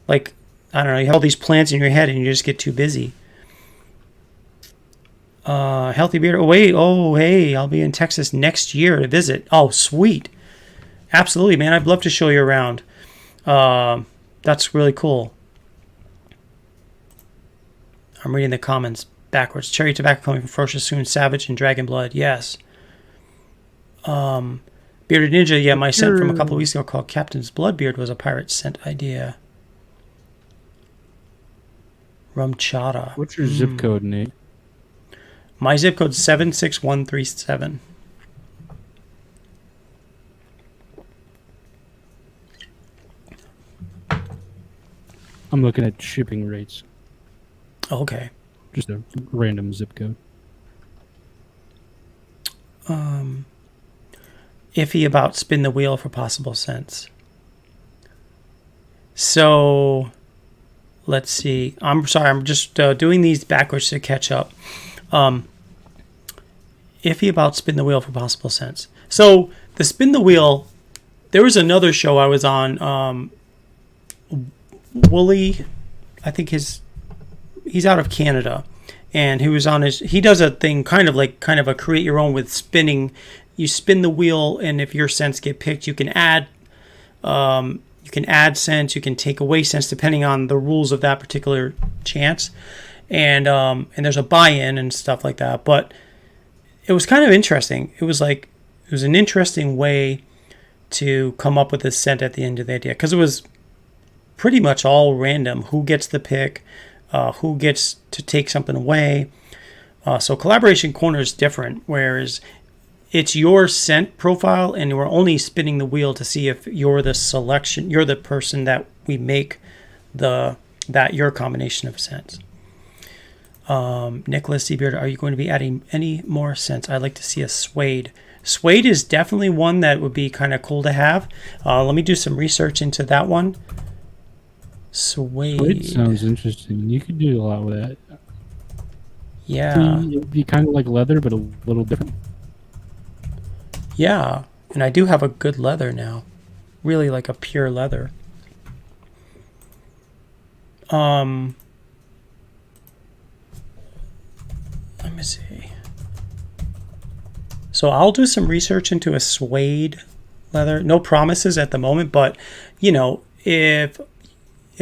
like, I don't know, you have all these plans in your head and you just get too busy. Healthy Beard. Hey, I'll be in Texas next year to visit. Oh, sweet. Absolutely, man. I'd love to show you around. That's really cool. I'm reading the comments backwards. Cherry Tobacco coming from Ferocious soon. Savage and Dragon Blood. Yes. Bearded Ninja. Yeah, my scent from a couple of weeks ago called Captain's Bloodbeard was a pirate scent idea. Rum Chata. What's your zip code, Nate? My zip code's 76137. I'm looking at shipping rates. Okay. Just a random zip code. Iffy about spin the wheel for possible scents. So, let's see. I'm sorry, I'm just doing these backwards to catch up. Iffy about spin the wheel for possible scents. So, the spin the wheel, there was another show I was on. Wooly, I think he's out of Canada, and he does a thing kind of a create your own with spinning. You spin the wheel, and if your scents get picked, you can add scents, you can take away scents depending on the rules of that particular chance, and there's a buy-in and stuff like that. But it was kind of interesting. It was an interesting way to come up with a scent at the end of the idea, because it was pretty much all random. Who gets the pick? Who gets to take something away? So Collaboration Corner is different, whereas it's your scent profile, and we're only spinning the wheel to see if you're the selection. You're the person that we make your combination of scents. Nicholas Seabeard, are you going to be adding any more scents? I'd like to see a suede. Suede is definitely one that would be kind of cool to have. Let me do some research into that one. Suede. Suede sounds interesting. You could do a lot with that. Yeah. It'd be kind of like leather, but a little different. Yeah, and I do have a good leather now. Really like a pure leather. Let me see. So I'll do some research into a suede leather. No promises at the moment, but you know, if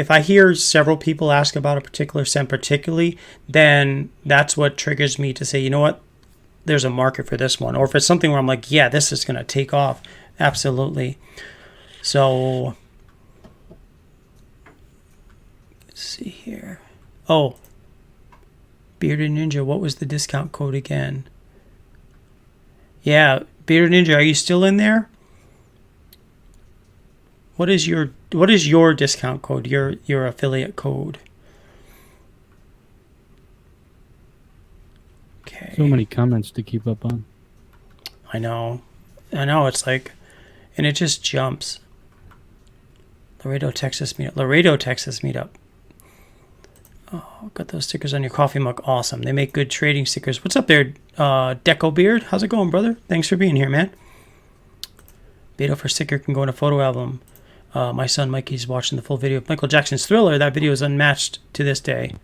I hear several people ask about a particular scent particularly, then that's what triggers me to say, you know what, there's a market for this one. Or if it's something where I'm like, yeah, this is going to take off. Absolutely. So let's see here. Oh, Bearded Ninja, what was the discount code again? Yeah, Bearded Ninja, are you still in there? What is your discount code? Your affiliate code? Okay. So many comments to keep up on. I know. It's like, and it just jumps. Laredo, Texas meetup. Oh, got those stickers on your coffee mug. Awesome. They make good trading stickers. What's up there, Deco Beard? How's it going, brother? Thanks for being here, man. Beta for sticker can go in a photo album. My son Mikey's watching the full video of Michael Jackson's Thriller. That video is unmatched to this day.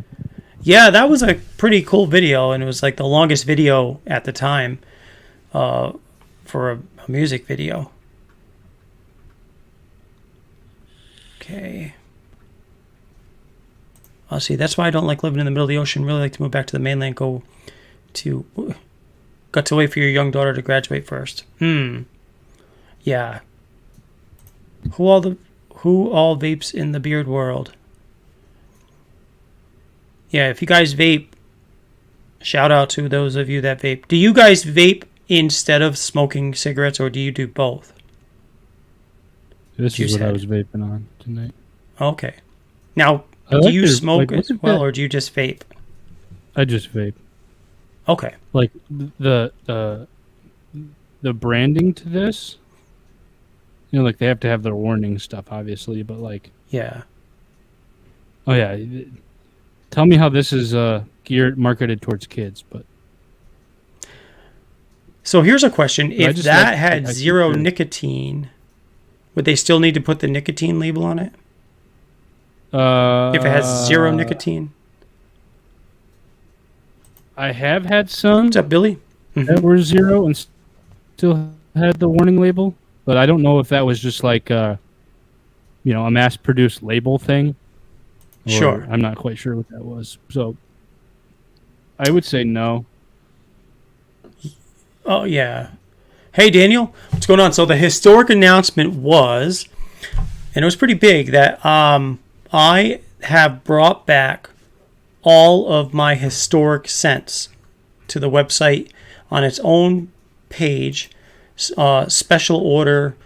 Yeah, that was a pretty cool video, and it was like the longest video at the time for a music video. Okay. I'll see. That's why I don't like living in the middle of the ocean. Really like to move back to the mainland. Got to wait for your young daughter to graduate first. Yeah. Who all vapes in the beard world? Yeah, if you guys vape, shout out to those of you that vape. Do you guys vape instead of smoking cigarettes, or do you do both? This is what I was vaping on tonight. Okay. Now, do you smoke as well, or do you just vape? I just vape. Okay. Like the branding to this, you know, like they have to have their warning stuff, obviously, but like, yeah. Oh yeah. Tell me how this is marketed towards kids, but. So here's a question: if that had zero nicotine, would they still need to put the nicotine label on it? If it has zero nicotine? I have had some. What's up, Billy? That were zero and still had the warning label, but I don't know if that was just like, a mass-produced label thing. Sure. I'm not quite sure what that was. So I would say no. Oh, yeah. Hey, Daniel, what's going on? So the historic announcement was, and it was pretty big, that I have brought back all of my historic scents to the website on its own page, special order.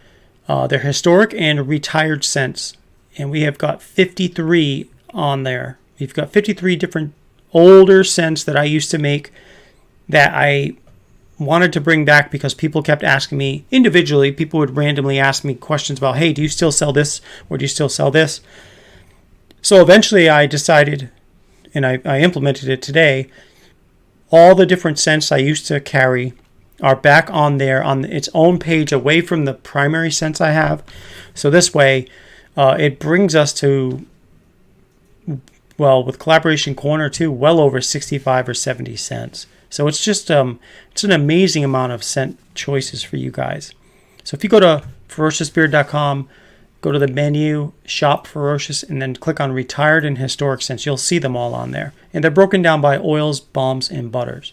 They're historic and retired scents. And we have got 53 on there. We've got 53 different older scents that I used to make that I wanted to bring back because people kept asking me individually. People would randomly ask me questions about, hey, do you still sell this? Or do you still sell this? So eventually I decided, and I implemented it today, all the different scents I used to carry are back on there on its own page away from the primary scents I have. So this way, it brings us to, well, with Collaboration Corner too, well over 65 or 70 cents. So it's just it's an amazing amount of scent choices for you guys. So if you go to ferociousbeard.com, go to the menu, shop Ferocious, and then click on retired and historic scents, you'll see them all on there. And they're broken down by oils, balms, and butters.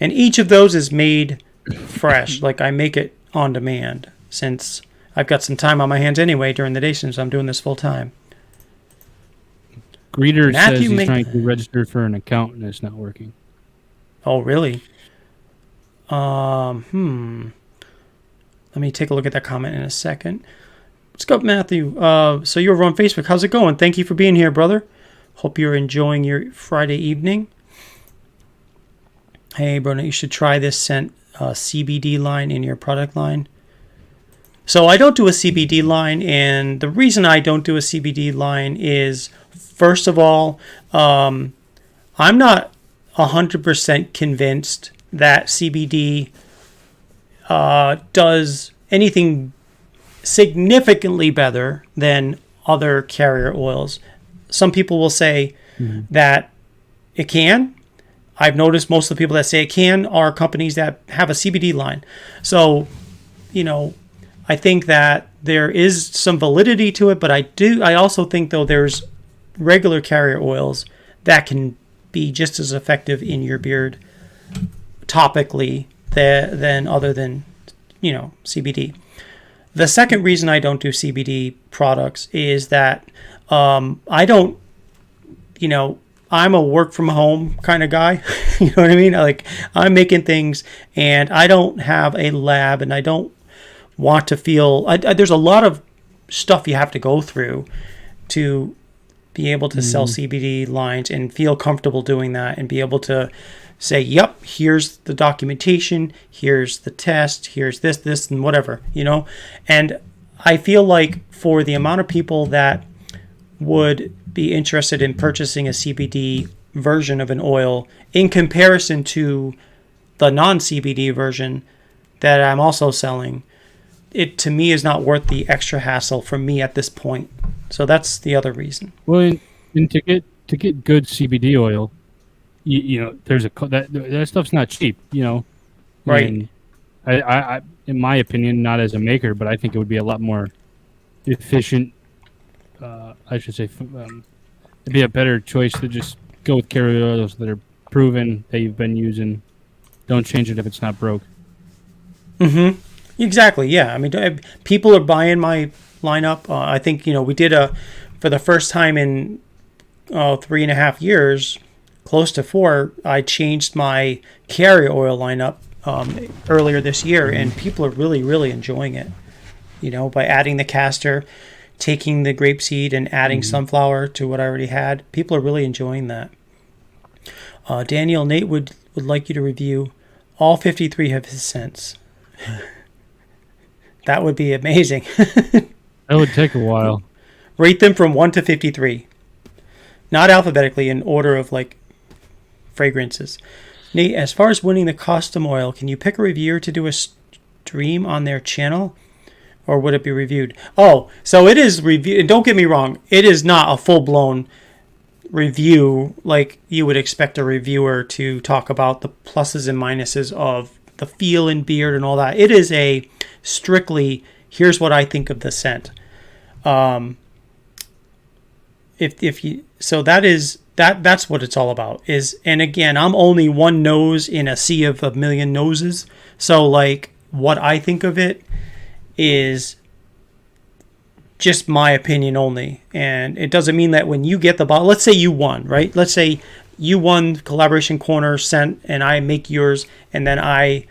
And each of those is made fresh. Like I make it on demand since I've got some time on my hands anyway during the day since I'm doing this full time. Greeter says he's trying to register for an account and it's not working. Oh, really? Let me take a look at that comment in a second. What's up, Matthew? So you're over on Facebook. How's it going? Thank you for being here, brother. Hope you're enjoying your Friday evening. Hey, Bruno, you should try this scent. CBD line in your product line. So I don't do a CBD line, and the reason I don't do a CBD line is, first of all, I'm not 100% convinced that CBD does anything significantly better than other carrier oils. Some people will say that it can. I've noticed most of the people that say it can are companies that have a CBD line. So, I think that there is some validity to it, but I also think, though, there's regular carrier oils that can be just as effective in your beard topically than CBD. The second reason I don't do CBD products is that I don't, I'm a work from home kind of guy. You know what I mean? Like, I'm making things and I don't have a lab, and I don't want to feel, there's a lot of stuff you have to go through to be able to sell CBD lines and feel comfortable doing that and be able to say, yep, here's the documentation, here's the test, here's this, and whatever, And I feel like for the amount of people that would be interested in purchasing a CBD version of an oil in comparison to the non-CBD version that I'm also selling, it to me is not worth the extra hassle for me at this point. So that's the other reason. Well, and to get good CBD oil, there's that stuff's not cheap. Right. And I, in my opinion, not as a maker, but I think it would be a lot more efficient. I should say, it'd be a better choice to just go with carrier oils that are proven, that you've been using. Don't change it if it's not broke. Mm-hmm. Exactly. Yeah. I mean, people are buying my lineup. I think, we did for the first time in 3.5 years, close to 4, I changed my carrier oil lineup earlier this year, and people are really, really enjoying it. By adding the castor, taking the grapeseed, and adding sunflower to what I already had. People are really enjoying that. Daniel, Nate would like you to review all 53 of his scents. That would be amazing. That would take a while. Rate them from 1 to 53. Not alphabetically, in order of fragrances. Nate, as far as winning the custom oil, can you pick a reviewer to do a stream on their channel? Or would it be reviewed? Oh, so it is reviewed. Don't get me wrong. It is not a full-blown review like you would expect a reviewer to talk about the pluses and minuses of the feel and beard and all that. It is a strictly, here's what I think of the scent. That's what it's all about. And again, I'm only one nose in a sea of a million noses. So what I think of it is just my opinion only. And it doesn't mean that when you get the bottle, let's say you won, right? Let's say you won Collaboration Corner scent and I make yours, and then I,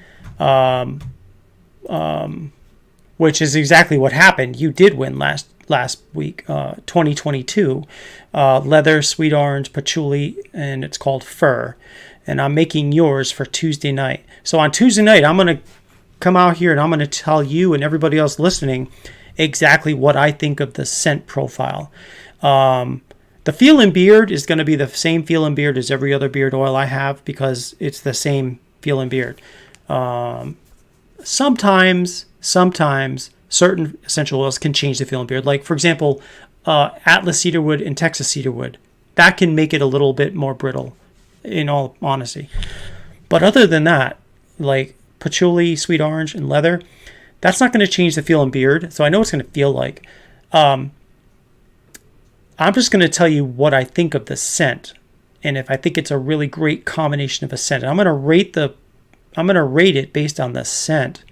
which is exactly what happened. You did win last week, 2022, leather, sweet orange, patchouli, and it's called Fur. And I'm making yours for Tuesday night. So on Tuesday night, I'm going to come out here and I'm going to tell you and everybody else listening exactly what I think of the scent profile. The feel and beard is going to be the same feel and beard as every other beard oil I have, because it's the same feel and beard. Sometimes certain essential oils can change the feel and beard. Like, for example, Atlas cedarwood and Texas cedarwood. That can make it a little bit more brittle, in all honesty. But other than that, like patchouli, sweet orange, and leather, that's not going to change the feel and beard. So I know what it's going to feel like. I'm just going to tell you what I think of the scent, and if I think it's a really great combination of a scent. And I'm going to rate it based on the scent.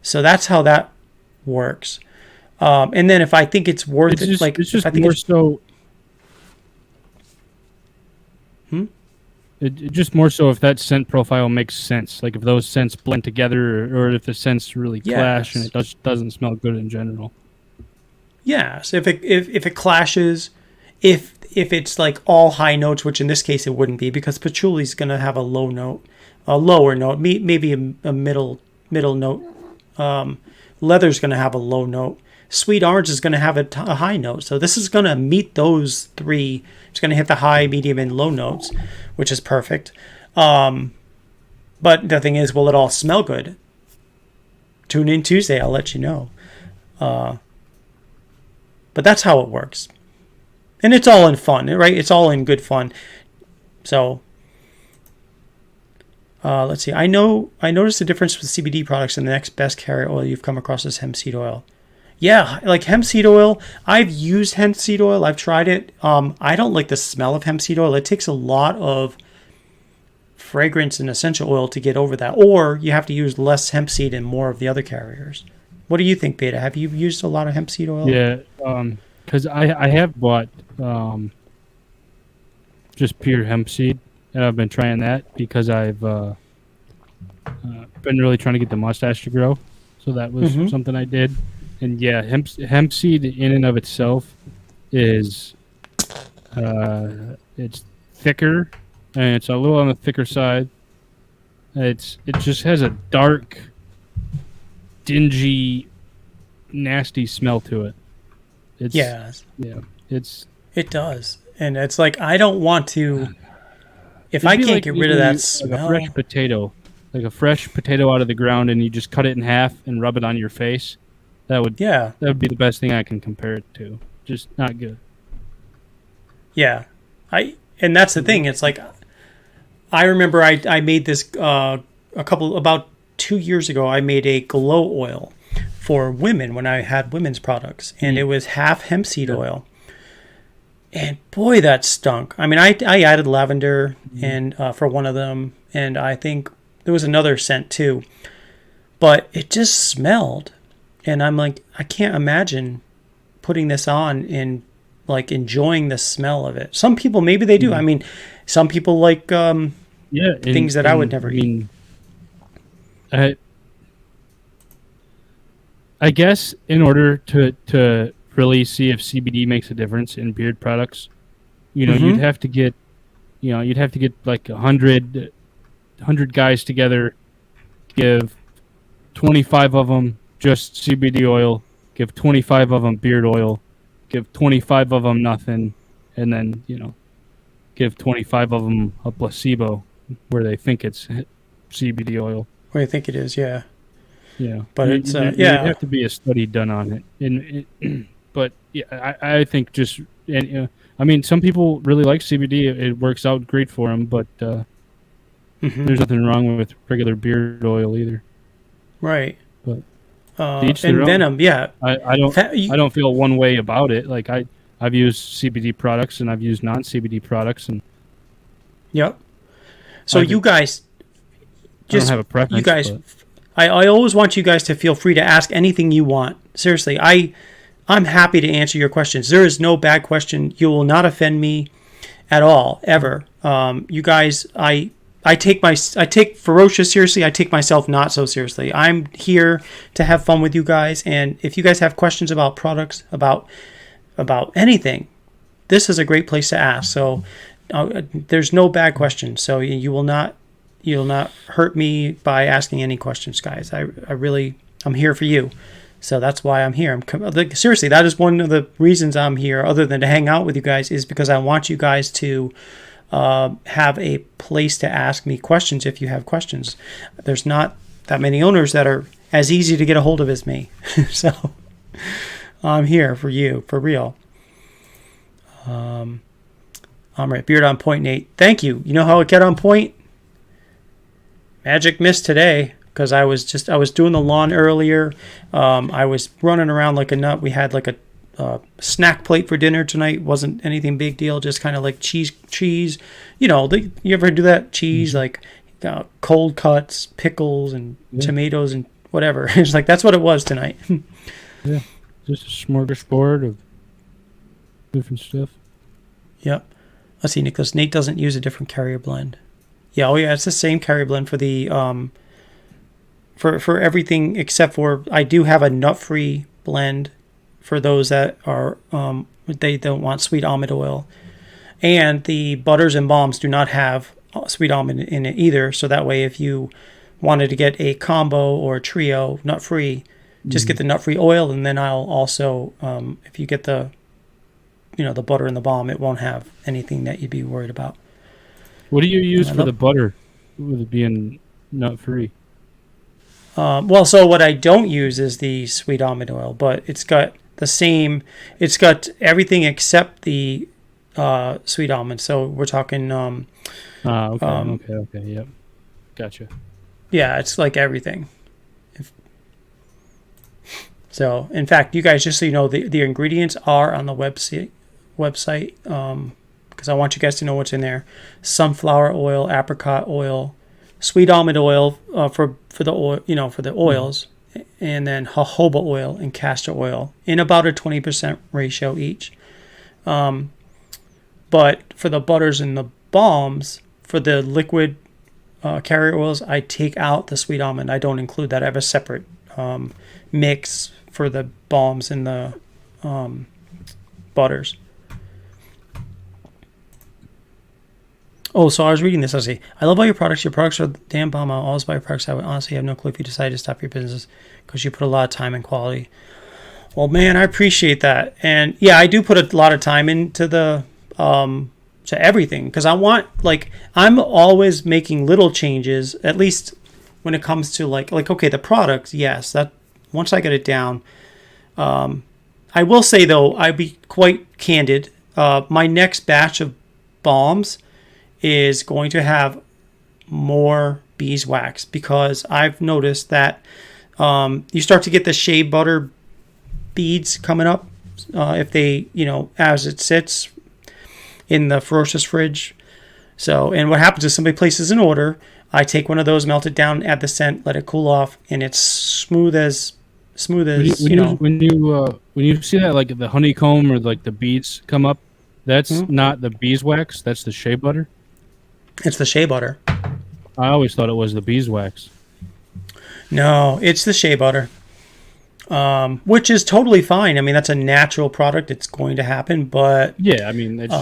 So that's how that works. And then if I think it's worth it, it's just more so. It just more so if that scent profile makes sense. Like if those scents blend together, or if the scents really clash and it doesn't smell good in general. Yes, if it clashes, if it's like all high notes, which in this case it wouldn't be, because patchouli is going to have a low note. a lower note, maybe a middle note. Leather's going to have a low note. Sweet orange is going to have a high note. So this is going to meet those three. It's going to hit the high, medium, and low notes, which is perfect. But the thing is, will it all smell good? Tune in Tuesday. I'll let you know. But that's how it works. And it's all in fun, right? It's all in good fun. So let's see. I noticed the difference with CBD products, and the next best carrier oil you've come across is hemp seed oil. Yeah, like hemp seed oil. I've used hemp seed oil. I've tried it. I don't like the smell of hemp seed oil. It takes a lot of fragrance and essential oil to get over that. Or you have to use less hemp seed and more of the other carriers. What do you think, Beta? Have you used a lot of hemp seed oil? Yeah, because I have bought just pure hemp seed, and I've been trying that because I've been really trying to get the mustache to grow. So that was something I did. And yeah, hemp seed in and of itself is it's thicker, and it's a little on the thicker side. It just has a dark, dingy, nasty smell to it. It does, and it's like I don't want to. If I can't get rid of that smell, like a fresh potato out of the ground, and you just cut it in half and rub it on your face. That would be the best thing I can compare it to. Just not good. Yeah, and that's the thing. It's like I remember I made this about 2 years ago. I made a glow oil for women when I had women's products, and it was half hemp seed oil. And boy, that stunk. I mean, I added lavender and for one of them, and I think there was another scent too, but it just smelled. And I'm like, I can't imagine putting this on and like enjoying the smell of it. Some people, maybe they do. I mean, some people like things that I would never eat. I guess in order to really see if CBD makes a difference in beard products, you'd have to get like 100 guys together, give 25 of them just CBD oil, give 25 of them beard oil, give 25 of them nothing, and then, give 25 of them a placebo where they think it's CBD oil. Where you think it is, yeah. Yeah. But there have to be a study done on it. But yeah, I think just, I mean, some people really like CBD. It works out great for them, but there's nothing wrong with regular beard oil either. Right. But and venom, yeah. I don't feel one way about it. Like I've used CBD products and I've used non-CBD products, and yep. So you guys, just I don't have a preference. You guys, I always want you guys to feel free to ask anything you want. Seriously, I'm happy to answer your questions. There is no bad question. You will not offend me at all, ever. You guys, I take Ferocious seriously. I take myself not so seriously. I'm here to have fun with you guys, and if you guys have questions about products, about anything, this is a great place to ask. So there's no bad questions. So you'll not hurt me by asking any questions, guys. I'm here for you. So that's why I'm here. Seriously, that is one of the reasons I'm here, other than to hang out with you guys, is because I want you guys to have a place to ask me questions if you have questions. There's not that many owners that are as easy to get a hold of as me. So I'm here for you, for real. I'm right. Beard on point, Nate. Thank you. You know how it got on point? Magic missed today because I was doing the lawn earlier. I was running around like a nut. We had like a snack plate for dinner tonight. Wasn't anything big deal, just kind of like cheese. You ever do that? Cheese, like cold cuts, pickles, and tomatoes and whatever. It's like that's what it was tonight. Yeah, just a smorgasbord of different stuff. Yep. Let's see, Nicholas. Nate doesn't use a different carrier blend. Yeah, it's the same carrier blend for the for everything except for I do have a nut-free blend for those that are they don't want sweet almond oil, and the butters and balms do not have sweet almond in it either. So that way, if you wanted to get a combo or a trio nut free, just get the nut free oil, and then I'll also, if you get the, the butter in the balm, it won't have anything that you'd be worried about. What do you use for the butter, with it being nut free? Well, so what I don't use is the sweet almond oil, but it's got it's got everything except the sweet almond. So we're talking. Okay, yep, gotcha. Yeah, it's like everything. So, in fact, you guys, just so you know, the ingredients are on the website, because I want you guys to know what's in there: sunflower oil, apricot oil, sweet almond oil for the oil, for the oils, and then jojoba oil and castor oil in about a 20% ratio each. But for the butters and the balms, for the liquid carrier oils, I take out the sweet almond. I don't include that. I have a separate mix for the balms and the butters. Oh, so I was reading this. I say, I love all your products. Your products are damn bomb. I'll always buy your products. I would honestly have no clue if you decided to stop your business because you put a lot of time and quality. Well, man, I appreciate that. And yeah, I do put a lot of time into the to everything, because I want, I'm always making little changes, at least when it comes to like okay, the product, yes, that once I get it down. I will say though, I'd be quite candid. My next batch of balms is going to have more beeswax, because I've noticed that you start to get the shea butter beads coming up if they, as it sits in the Ferocious fridge. So, and what happens is somebody places an order, I take one of those, melt it down, add the scent, let it cool off, and it's smooth as when you see that, like the honeycomb or like the beads come up, that's not the beeswax, that's the shea butter. It's the shea butter. I always thought it was the beeswax. No, it's the shea butter, which is totally fine. I mean, that's a natural product. It's going to happen, but yeah, I mean, it's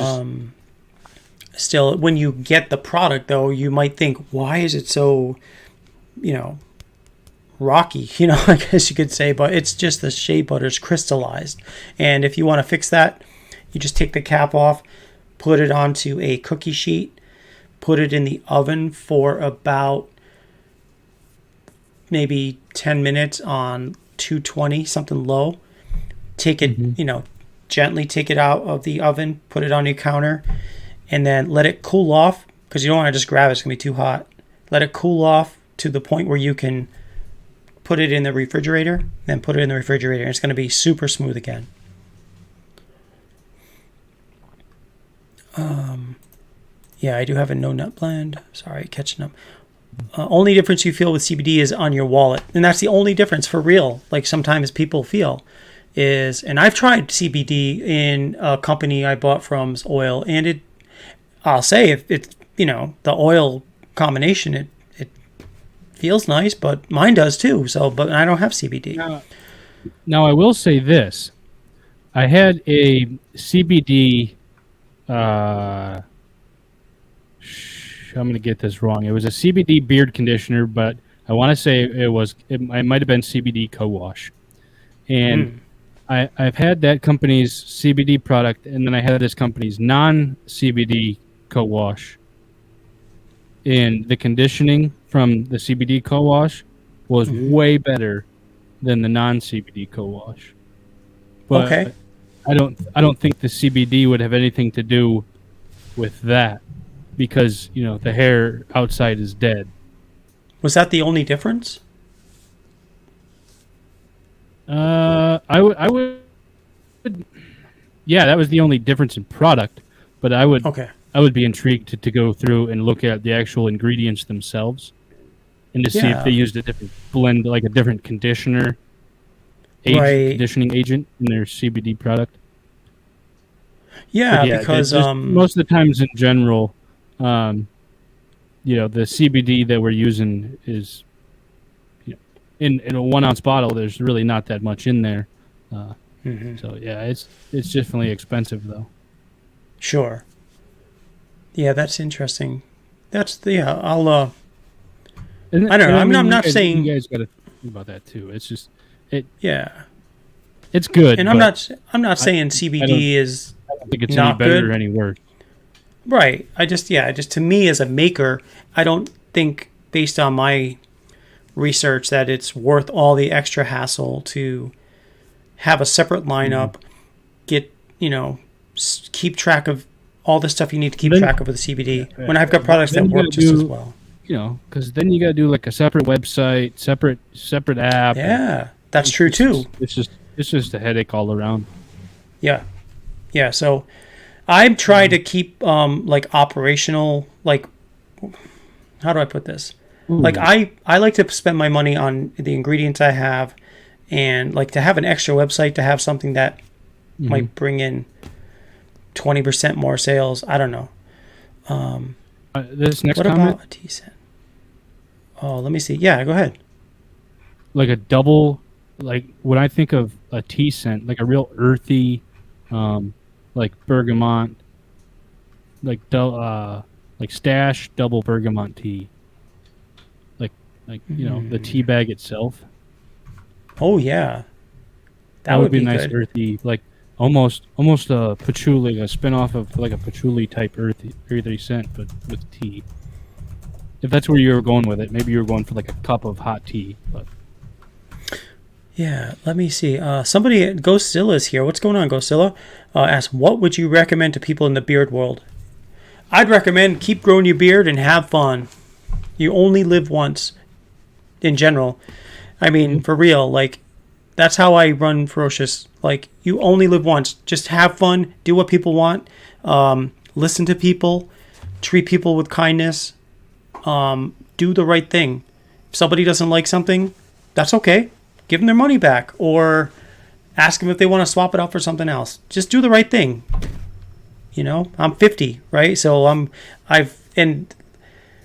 still, when you get the product, though, you might think, why is it so, rocky? I guess you could say, but it's just the shea butter's crystallized. And if you want to fix that, you just take the cap off, put it onto a cookie sheet, put it in the oven for about maybe 10 minutes on 220, something low. Take it, gently take it out of the oven, put it on your counter, and then let it cool off, because you don't want to just grab it. It's going to be too hot. Let it cool off to the point where you can put it in the refrigerator, then put it in the refrigerator, and it's going to be super smooth again. Yeah, I do have a no nut blend. Sorry, catching up. Only difference you feel with CBD is on your wallet. And that's the only difference for real. Like sometimes people feel is, and I've tried CBD in a company I bought from's oil, and I'll say if it's, the oil combination, it feels nice, but mine does too. So, but I don't have CBD. Now I will say this. I had a CBD, I'm going to get this wrong. It was a CBD beard conditioner, but I want to say it might have been CBD co-wash. And I've had that company's CBD product, and then I had this company's non-CBD co-wash. And the conditioning from the CBD co-wash was way better than the non-CBD co-wash. But okay. I don't think the CBD would have anything to do with that, because the hair outside is dead. Was that the only difference? I would yeah, that was the only difference in product, but I would be intrigued to go through and look at the actual ingredients themselves and to see if they used a different blend, like a different conditioning agent in their CBD product. Yeah, because most of the times in general, the CBD that we're using is, in a 1 ounce bottle, there's really not that much in there. So yeah, it's definitely expensive though. Sure. Yeah, that's interesting. That's the, yeah, I'll, And, I don't know. and I mean, I'm not you saying, guys got to think about that too. It's just yeah. it's good, And but I'm not saying I don't CBD is think it's any not better good. or any worse. Right. Just to me as a maker, I don't think based on my research that it's worth all the extra hassle to have a separate lineup, get, keep track of all the stuff you need to keep track of with the CBD when I've got products that work just as well. Because then you got to do like a separate website, separate app. Yeah, that's true too. It's just a headache all around. Yeah. Yeah. So I'm trying to keep like operational, like, how do I put this? Like I like to spend my money on the ingredients I have, and like to have an extra website to have something that might bring in 20% more sales. I don't know. This next what comment, about a tea scent? Oh, let me see. Yeah, go ahead. like a double, like when I think of a tea scent, like a real earthy, like bergamot, like stash double bergamot tea, like the tea bag itself. Oh yeah, That would be a nice good. earthy, like almost a patchouli, a spin-off of like a patchouli type earthy scent, but with tea. If that's where you were going with it, maybe you were going for like a cup of hot tea. But Yeah, let me see. Somebody, Ghostzilla is here. What's going on, Ghostzilla? Asks, what would you recommend to people in the beard world? I'd recommend keep growing your beard and have fun. You only live once, in general. I mean, for real, like, that's how I run Ferocious. Like, you only live once. Just have fun. Do what people want. Listen to people. Treat people with kindness. Do the right thing. If somebody doesn't like something, that's okay. Give them their money back, or ask them if they want to swap it out for something else. Just do the right thing. I'm 50, right? So so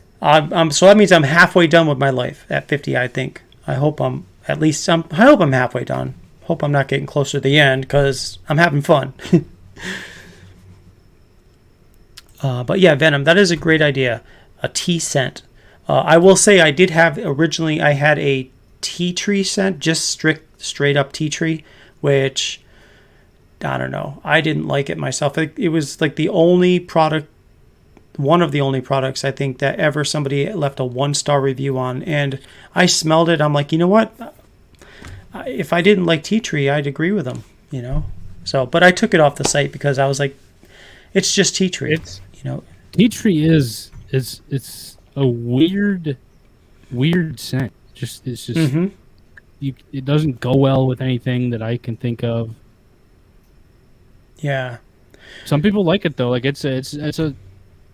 that means I'm halfway done with my life at 50. I think. I hope I'm halfway done. Hope I'm not getting closer to the end because I'm having fun. But yeah, Venom, that is a great idea. A tea scent. I will say originally I had a tea tree scent, just straight up tea tree, which I don't know. I didn't like it myself. It was like one of the only products I think that ever somebody left a 1-star review on, and I smelled it. I'm like, you know what? If I didn't like tea tree, I'd agree with them. So, but I took it off the site because I was like, it's just tea tree. Tea tree is a weird scent. It's just it doesn't go well with anything that I can think of. Yeah. Some people like it though. Like it's a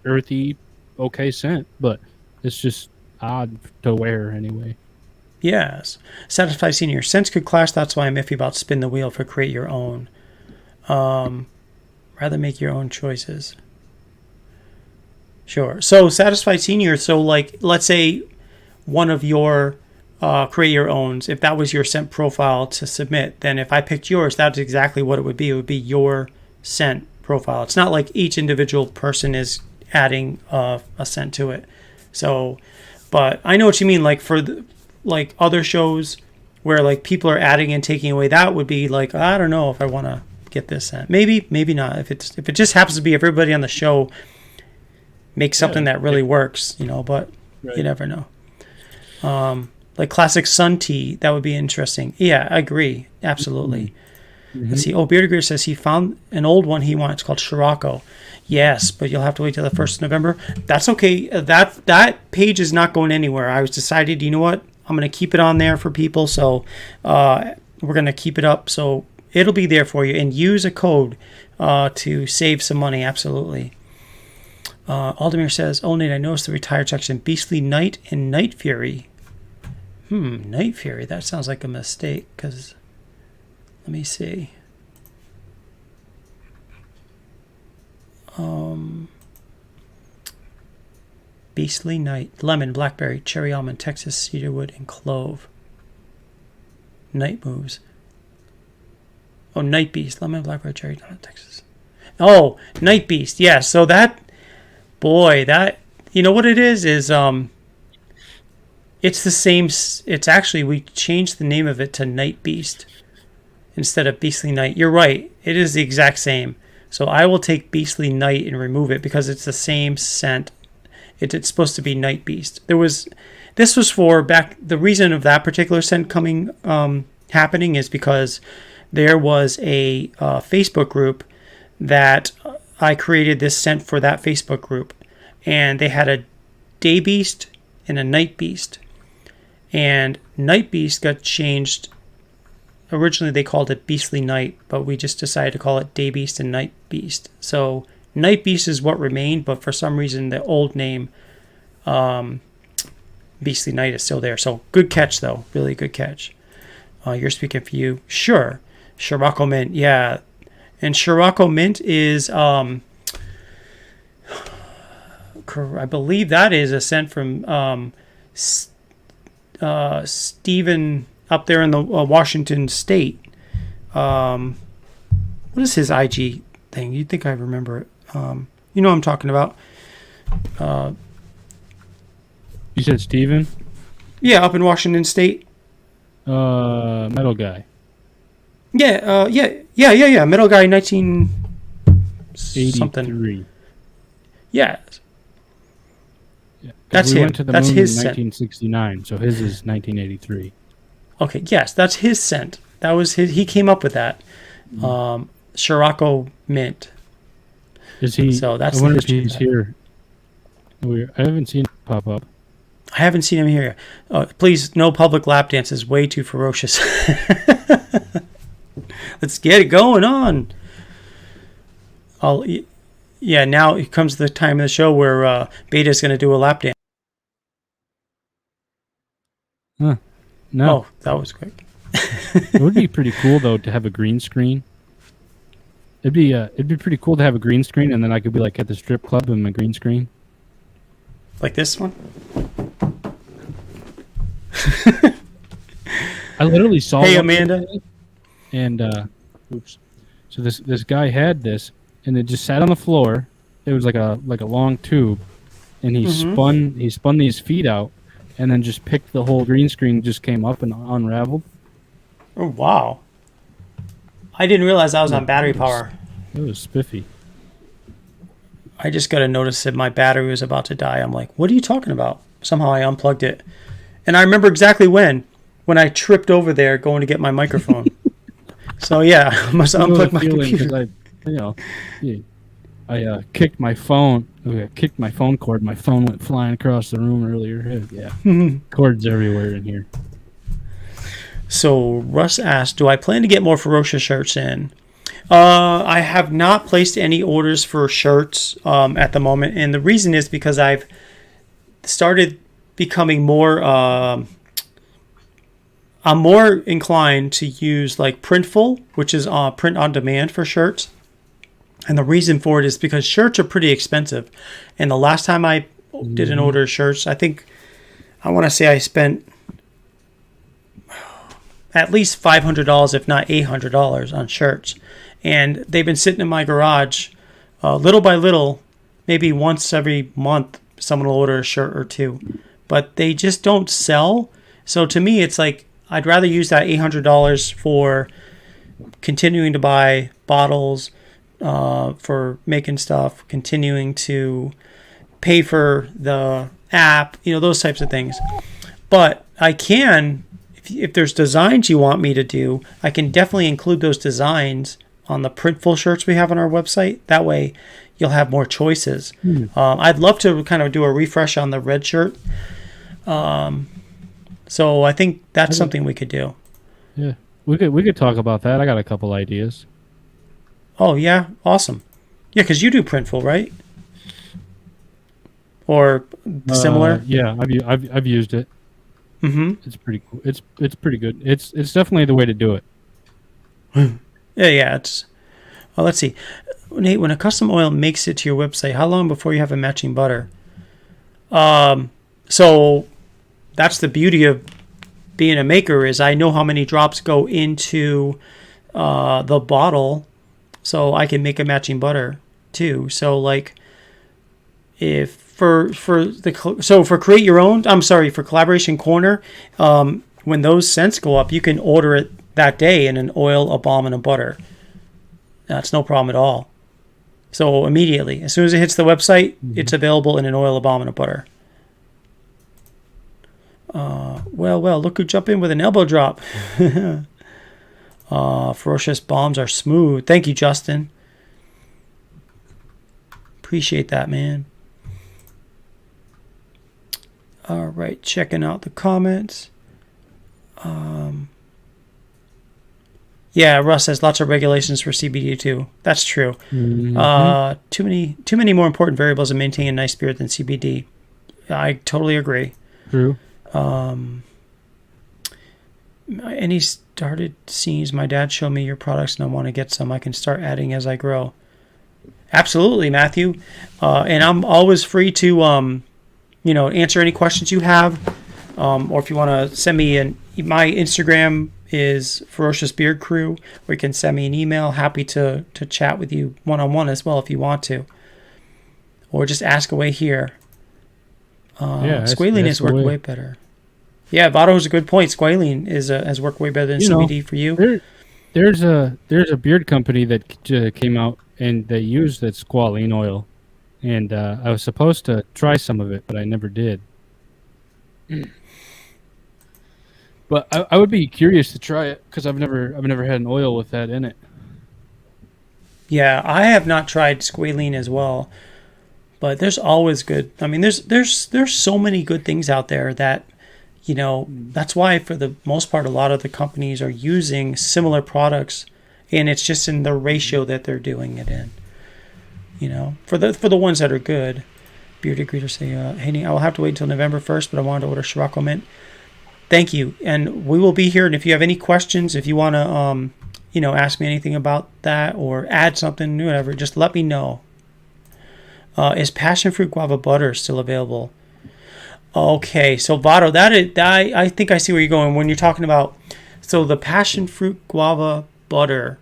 earthy, okay scent, but it's just odd to wear anyway. Yes. Satisfied Senior. Scents could clash. That's why I'm iffy about spin the wheel for create your own. Rather make your own choices. Sure. So Satisfied Senior. So like, let's say one of your create your owns, if that was your scent profile to submit, then if I picked yours, that's exactly what it would be. It would be your scent profile. It's not like each individual person is adding a scent to it. So, but I know what you mean. Like for like other shows where like people are adding and taking away, that would be like, I don't know if I want to get this scent. Maybe not. If it just happens to be everybody on the show makes something that really works, but right. You never know. Like classic sun tea, that would be interesting. Yeah, I agree. Absolutely. Mm-hmm. Let's see. Oh, Beardy Greer says he found an old one he wants called Scirocco. Yes, but you'll have to wait till the 1st of November. That's okay. That page is not going anywhere. I was decided, you know what? I'm going to keep it on there for people. So we're going to keep it up. So it'll be there for you. And use a code to save some money. Absolutely. Aldemir says, oh, Nate, I noticed the retired section, Beastly Night and Night Fury. Night Fury. That sounds like a mistake, because let me see. Beastly Night. Lemon, blackberry, cherry almond, Texas cedarwood, and clove. Night moves. Oh, Night Beast. Lemon, blackberry, cherry almond, Texas. Oh, Night Beast. Yeah, so that... Boy, You know what it is? It's the same. It's actually, we changed the name of it to Night Beast instead of Beastly Night. You're right. It is the exact same. So I will take Beastly Night and remove it because it's the same scent. It's supposed to be Night Beast. This was for back. The reason of that particular scent happening is because there was a Facebook group that I created this scent for that Facebook group, and they had a Day Beast and a Night Beast, and Night Beast got changed. Originally they called it Beastly Night, but we just decided to call it Day Beast and Night Beast. So Night Beast is what remained, but for some reason the old name Beastly Night is still there. So good catch though, really good catch. You're speaking for you. Sure. Scirocco Mint, yeah. And Scirocco Mint is I believe that is a scent from Stephen up there in the Washington State. What is his IG thing? You'd think I remember it. You know what I'm talking about. You said Steven? Yeah, up in Washington State. Metal guy. Yeah. Metal guy 1983. Yeah. That's we him. Went to the That's moon his in scent. 1969, so his is 1983. Okay, yes, that's his scent. That was his. He came up with that. Scirocco Mint. Is he? So that's I wonder the if he's here. I haven't seen him pop up. I haven't seen him here. Please, no public lap dances. Way too ferocious. Let's get it going on. Yeah, now it comes the time of the show where Beta's going to do a lap dance. Huh. No. Oh, that was quick. It would be pretty cool though to have a green screen. It'd be pretty cool to have a green screen, and then I could be like at the strip club in my green screen. Like this one? I literally saw. Hey, Amanda. And oops. So this guy had this, and it just sat on the floor. It was like a long tube, and he spun these feet out, and then just picked the whole green screen, just came up and unraveled. Oh wow! I didn't realize that was on battery power. It was spiffy. I just got a notice that my battery was about to die. I'm like, what are you talking about? Somehow I unplugged it, and I remember exactly when I tripped over there going to get my microphone. So yeah, I must unplug my computer. I kicked my phone. I kicked my phone cord. My phone went flying across the room earlier. Yeah, cords everywhere in here. So Russ asked, do I plan to get more Ferocious shirts in? I have not placed any orders for shirts at the moment, and the reason is because I've started becoming more. I'm more inclined to use like Printful, which is print on demand for shirts. And the reason for it is because shirts are pretty expensive. And the last time I did an order of shirts, I want to say I spent at least $500, if not $800 on shirts. And they've been sitting in my garage little by little. Maybe once every month, someone will order a shirt or two. But they just don't sell. So to me, it's like, I'd rather use that $800 for continuing to buy bottles, for making stuff, continuing to pay for the app, those types of things. But I can, if there's designs you want me to do, I can definitely include those designs on the Printful shirts we have on our website. That way you'll have more choices. I'd love to kind of do a refresh on the red shirt. So I think that's something we could do. Yeah, we could talk about that. I got a couple ideas. Oh yeah, awesome. Yeah, because you do Printful, right? Or similar? Yeah, I've used it. It's pretty cool. It's pretty good. It's definitely the way to do it. Yeah. It's. Well, let's see, Nate. When a custom oil makes it to your website, how long before you have a matching butter? So that's the beauty of being a maker, is I know how many drops go into the bottle, so I can make a matching butter too. So like, if for create your own, for Collaboration Corner, when those scents go up, you can order it that day in an oil, a balm, and a butter. That's no problem at all. So immediately, as soon as it hits the website, it's available in an oil, a balm, and a butter. Well, look who jumped in with an elbow drop. Ferocious bombs are smooth. Thank you, Justin. Appreciate that, man. All right, checking out the comments. Yeah, Russ says lots of regulations for CBD too. That's true. Too many more important variables in maintaining a nice beard than CBD. I totally agree. True. Any started scenes? My dad showed me your products and I want to get some. I can start adding as I grow. Absolutely, Matthew. And I'm always free to answer any questions you have. Or if you want to send me my Instagram is Ferocious Beard Crew, or you can send me an email. Happy to chat with you one-on-one as well if you want to. Or just ask away here. Squalene has worked way better. Yeah, Votto has a good point. Squalene has worked way better than CBD for you. There's a beard company that came out and they used that squalene oil, and I was supposed to try some of it, but I never did. But I would be curious to try it because I've never had an oil with that in it. Yeah, I have not tried squalene as well, but there's always good. I mean, there's so many good things out there that, that's why for the most part a lot of the companies are using similar products, and it's just in the ratio that they're doing it in. For the ones that are good. Bearded Greeter say, hey, I will have to wait until November 1st, but I wanted to order Scirocco Mint. Thank you. And we will be here. And if you have any questions, if you want to, ask me anything about that or add something, whatever, just let me know. Is Passionfruit Guava Butter still available? Okay. So, Votto, I think I see where you're going when you're talking about, so the Passionfruit Guava Butter,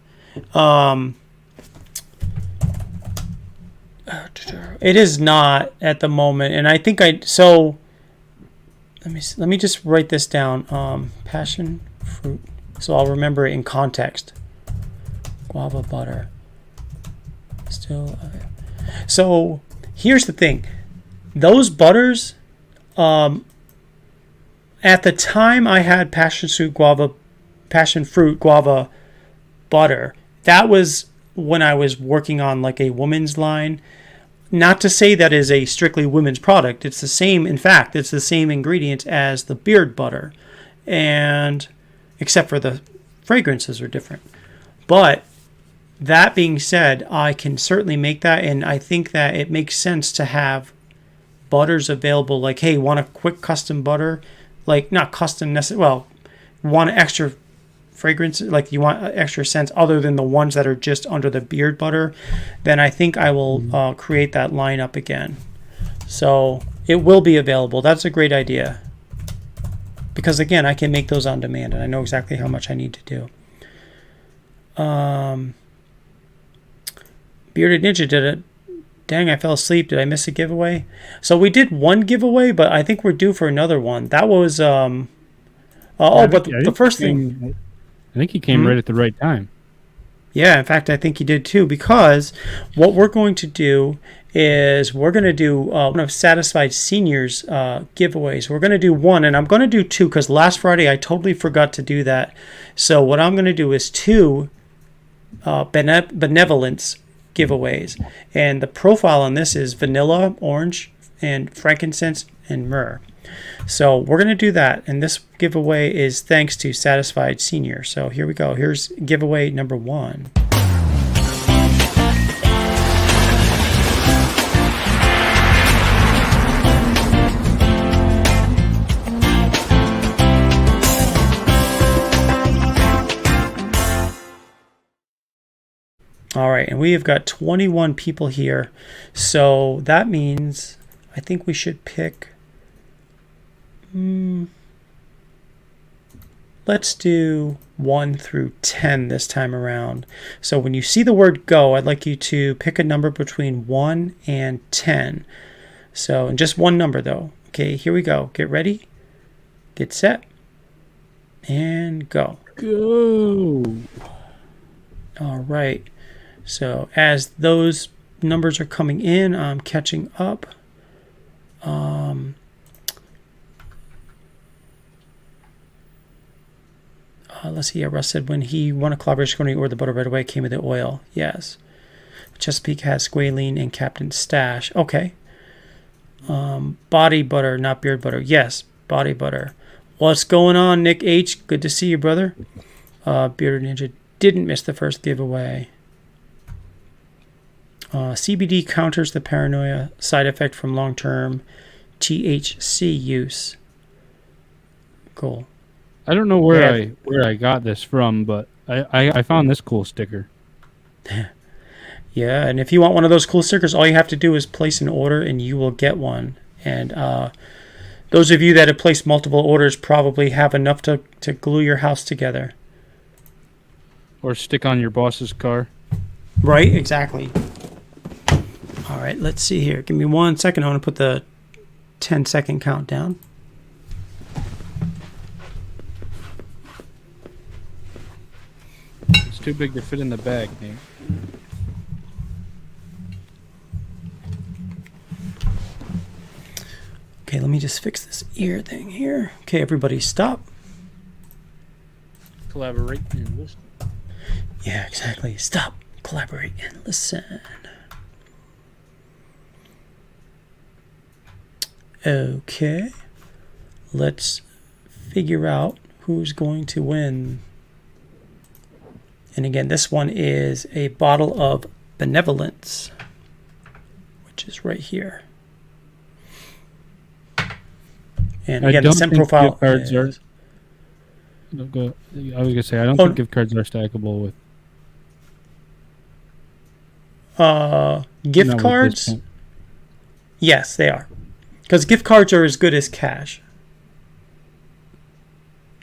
it is not at the moment. And I think let me just write this down. Passion fruit. So I'll remember it in context. Guava butter. Still. So here's the thing. Those butters, at the time I had passion fruit guava butter, that was when I was working on like a woman's line. Not to say that is a strictly women's product. It's the same. In fact, it's the same ingredients as the beard butter, and except for the fragrances are different. But that being said, I can certainly make that, and I think that it makes sense to have butters available. Like, hey, want a quick custom butter? Like, not custom necessarily. Well, want an extra fragrance, like you want extra scents other than the ones that are just under the beard butter, then I think I will create that lineup again. So it will be available. That's a great idea, because again, I can make those on demand and I know exactly how much I need to do. Bearded Ninja did it. Dang, I fell asleep. Did I miss a giveaway? So we did one giveaway, but I think we're due for another one. That was the first thing, I think he came right at the right time. Yeah, in fact, I think he did too, because what we're going to do is we're going to do one of Satisfied Seniors giveaways. We're going to do one, and I'm going to do two because last Friday I totally forgot to do that. So what I'm going to do is two Benevolence giveaways. And the profile on this is vanilla, orange, and frankincense, and myrrh. So we're going to do that, and this giveaway is thanks to Satisfied Senior. So here we go. Here's giveaway number 1. All right, and we have got 21 people here. So that means I think we should pick... let's do 1 through 10 this time around. So when you see the word go, I'd like you to pick a number between 1 and 10. So, and just one number though. Okay, here we go. Get ready, get set, and go. Go. All right. So as those numbers are coming in, I'm catching up. Let's see. Yeah, Russ said when he won a collaboration, he ordered the butter right away. Came with the oil. Yes. Chesapeake has squalene and Captain Stash. Okay. Body butter, not beard butter. Yes, body butter. What's going on, Nick H? Good to see you, brother. Bearded Ninja didn't miss the first giveaway. CBD counters the paranoia side effect from long-term THC use. Cool. I don't know where I got this from, but I found this cool sticker. Yeah, and if you want one of those cool stickers, all you have to do is place an order and you will get one. And those of you that have placed multiple orders probably have enough to glue your house together. Or stick on your boss's car. Right, exactly. All right, let's see here. Give me 1 second. I want to put the 10-second countdown. It's too big to fit in the bag, Nate. Okay, let me just fix this ear thing here. Okay, everybody stop. Collaborate and listen. Yeah, exactly. Stop, collaborate, and listen. Okay, let's figure out who's going to win. And again, this one is a bottle of Benevolence, which is right here. And again, the send profile. Cards are, I was gonna say I don't think gift cards are stackable with. Gift cards. Yes, they are, because gift cards are as good as cash.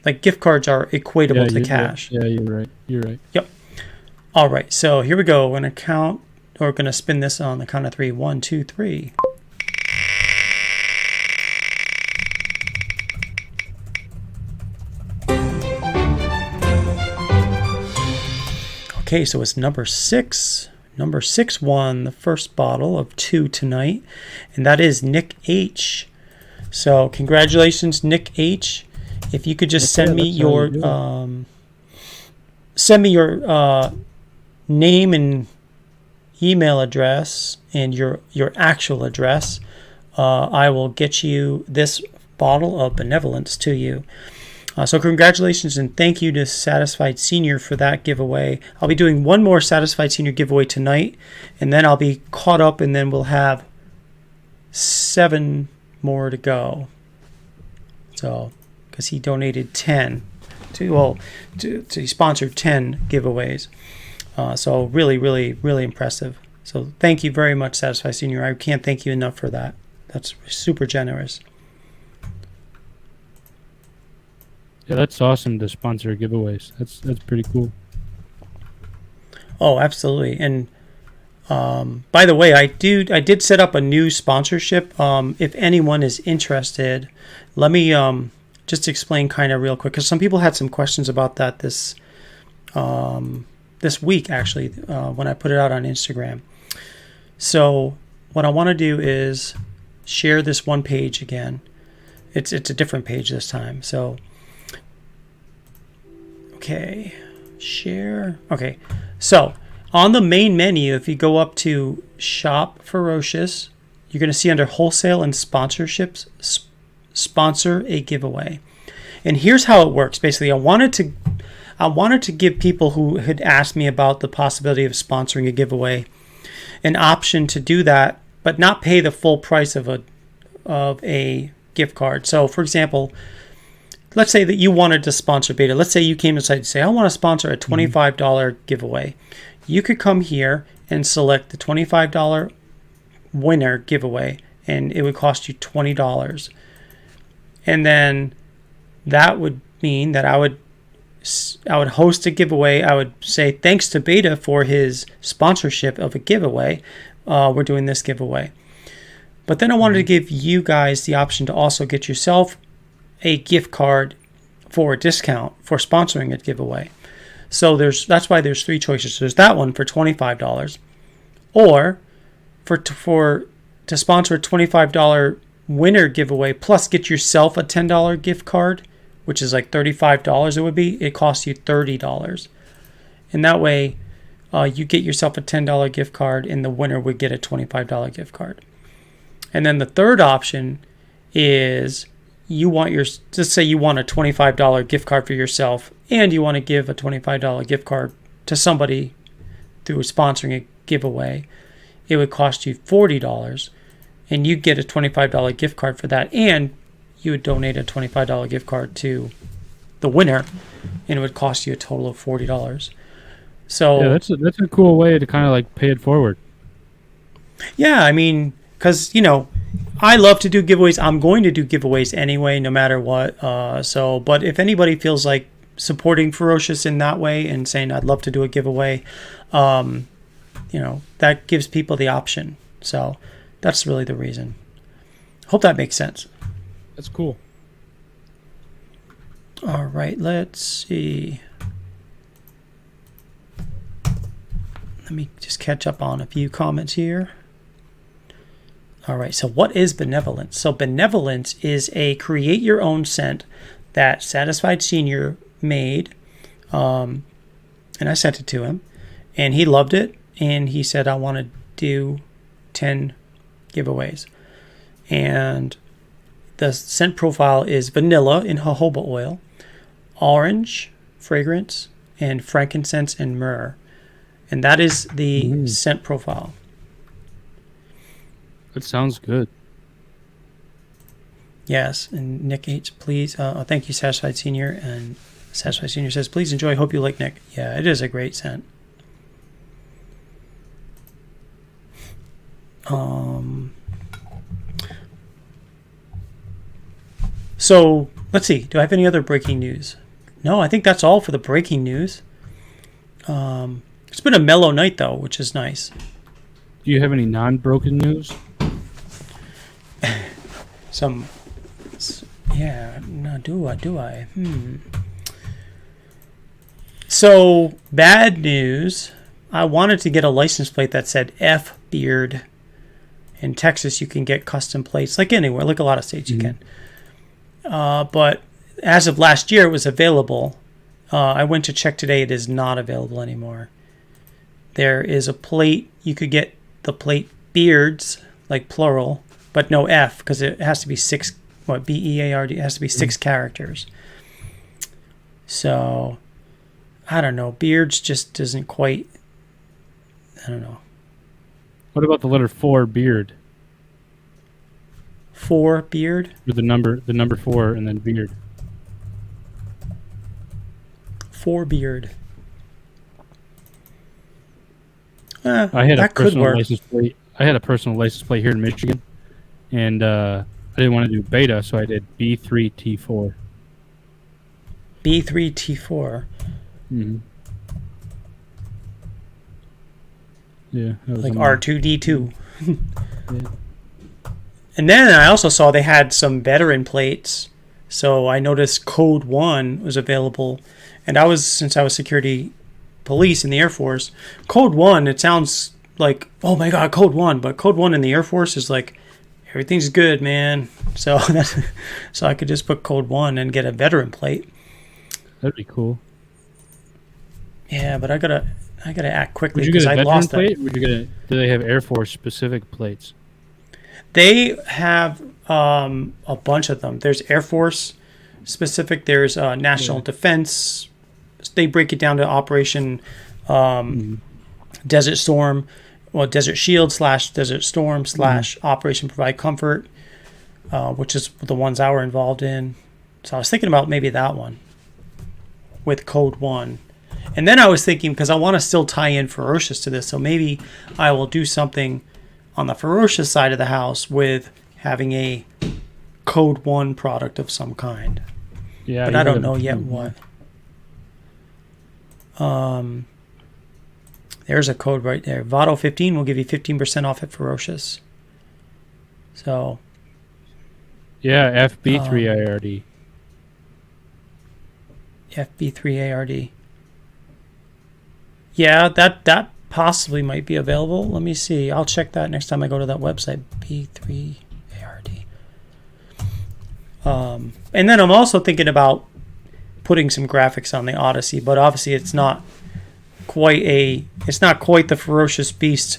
Like gift cards are equatable to cash. Yeah, you're right. You're right. Yep. All right, so here we go. We're gonna count, or we're gonna spin this on the count of 3. 1, 2, 3. Okay, so it's number 6. Number 6 won the first bottle of 2 tonight, and that is Nick H. So congratulations, Nick H. If you could just send me your name and email address and your actual address, I will get you this bottle of Benevolence to you. So congratulations and thank you to Satisfied Senior for that giveaway. I'll be doing one more Satisfied Senior giveaway tonight, and then I'll be caught up, and then we'll have 7 more to go. So, because he donated 10 to he sponsored 10 giveaways. So really, really, really impressive. So thank you very much, Satisfied Senior. I can't thank you enough for that. That's super generous. Yeah, that's awesome to sponsor giveaways. That's pretty cool. Oh, absolutely. And by the way, I did set up a new sponsorship. If anyone is interested, let me just explain kind of real quick, because some people had some questions about that this week, actually, when I put it out on Instagram. So what I want to do is share this one page again. It's a different page this time. So okay, share. Okay, so on the main menu, if you go up to Shop Ferocious, you're going to see under Wholesale and Sponsorships, Sponsor a Giveaway. And here's how it works. Basically, I wanted to give people who had asked me about the possibility of sponsoring a giveaway an option to do that, but not pay the full price of a gift card. So, for example, let's say that you wanted to sponsor Beta. Let's say you came inside and say, I want to sponsor a $25 giveaway. You could come here and select the $25 winner giveaway, and it would cost you $20. And then that would mean that I would host a giveaway. I would say thanks to Beta for his sponsorship of a giveaway. We're doing this giveaway. But then I wanted to give you guys the option to also get yourself a gift card for a discount for sponsoring a giveaway. So that's why there's 3 choices. There's that one for $25, or to sponsor a $25 winner giveaway plus get yourself a $10 gift card, which is like $35 it would be. It costs you $30. And that way you get yourself a $10 gift card and the winner would get a $25 gift card. And then the third option is let's say you want a $25 gift card for yourself and you want to give a $25 gift card to somebody through sponsoring a giveaway. It would cost you $40 and you get a $25 gift card for that, and you would donate a $25 gift card to the winner, and it would cost you a total of $40. So yeah, that's a cool way to kind of like pay it forward. Yeah, I mean, because I love to do giveaways. I'm going to do giveaways anyway, no matter what. But if anybody feels like supporting Ferocious in that way and saying I'd love to do a giveaway, that gives people the option. So that's really the reason. Hope that makes sense. That's cool. All right, let's see. Let me just catch up on a few comments here. All right, so what is benevolence? So benevolence is a create your own scent that Satisfied Senior made. And I sent it to him and he loved it. And he said, I want to do 10 giveaways. And the scent profile is vanilla in jojoba oil, orange fragrance, and frankincense and myrrh. And that is the scent profile. That sounds good. Yes, and Nick H, please. Thank you, Satisfied Senior. And Satisfied Senior says, please enjoy. Hope you like Nick. Yeah, it is a great scent. So let's see. Do I have any other breaking news? No, I think that's all for the breaking news. It's been a mellow night though, which is nice. Do you have any non-broken news? Do I? So bad news. I wanted to get a license plate that said F Beard. In Texas, you can get custom plates, like anywhere, like a lot of states you can. But as of last year, it was available. I went to check today. It is not available anymore. There is a plate. You could get the plate Beards, like plural, but no F, because it has to be 6, B-E-A-R-D, it has to be 6 characters. So, I don't know. Beards just doesn't quite, I don't know. What about the letter 4, beard? 4 beard? With the number 4 and then beard. 4 beard. I had that a could personal work. license plate. I had a personal license plate here in Michigan, and I didn't want to do beta, so I did B3T4. B3T4. Mm-hmm. Yeah, like R2D2. Yeah. And then I also saw they had some veteran plates. So I noticed Code 1 was available. And since I was security police in the Air Force, Code 1, it sounds like, oh my God, Code 1. But Code 1 in the Air Force is like, everything's good, man. So so I could just put Code 1 and get a veteran plate. That'd be cool. Yeah, but I gotta act quickly because I lost plate? that. Do they have Air Force specific plates? They have a bunch of them. There's Air Force specific. There's National Defense. They break it down to Operation Desert Storm, Desert Shield / Desert Storm / Operation Provide Comfort, which is the ones I were involved in. So I was thinking about maybe that one with Code 1. And then I was thinking, because I want to still tie in Ferocious to this, so maybe I will do something on the Ferocious side of the house with having a Code 1 product of some kind. Yeah, but I don't know yet what. There's a code right there. Votto15 will give you 15% off at Ferocious. So Yeah, FB3ARD. FB3ARD. Yeah, that possibly might be available. Let me see. I'll check that next time I go to that website. B3ARD. And then I'm also thinking about putting some graphics on the Odyssey, but obviously it's not quite the ferocious beast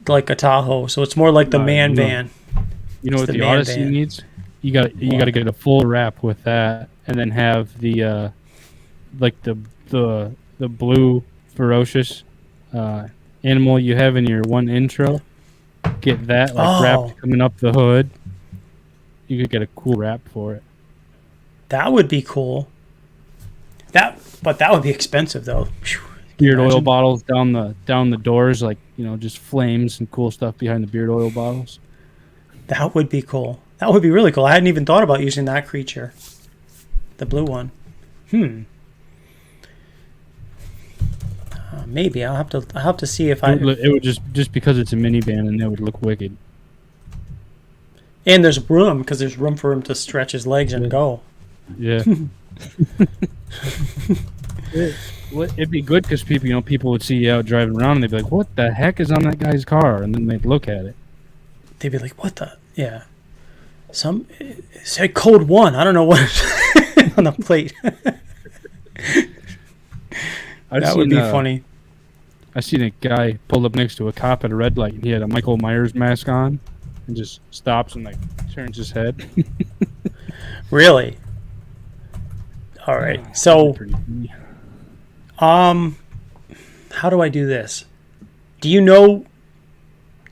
like a Tahoe. So it's more like the man van. You know what the Odyssey needs? You got to get a full wrap with that, and then have the like the blue ferocious animal you have in your one intro. Get that wrapped coming up the hood. You could get a cool wrap for it. That would be cool. But that would be expensive though. Beard oil bottles down the doors, like, you know, just flames and cool stuff behind the beard oil bottles. That would be cool. That would be really cool. I hadn't even thought about using that creature. The blue one. Maybe I'll have to see if it would just because it's a minivan, and it would look wicked. And there's room, because there's room for him to stretch his legs and go. Yeah. It'd be good because people would see you out driving around and they'd be like, "What the heck is on that guy's car?" And then they'd look at it. They'd be like, "What the?" Yeah. It said code 1. I don't know what on the plate. That would be funny. I seen a guy pulled up next to a cop at a red light, and he had a Michael Myers mask on, and just stops and like turns his head. Really? All right. So, how do I do this? Do you know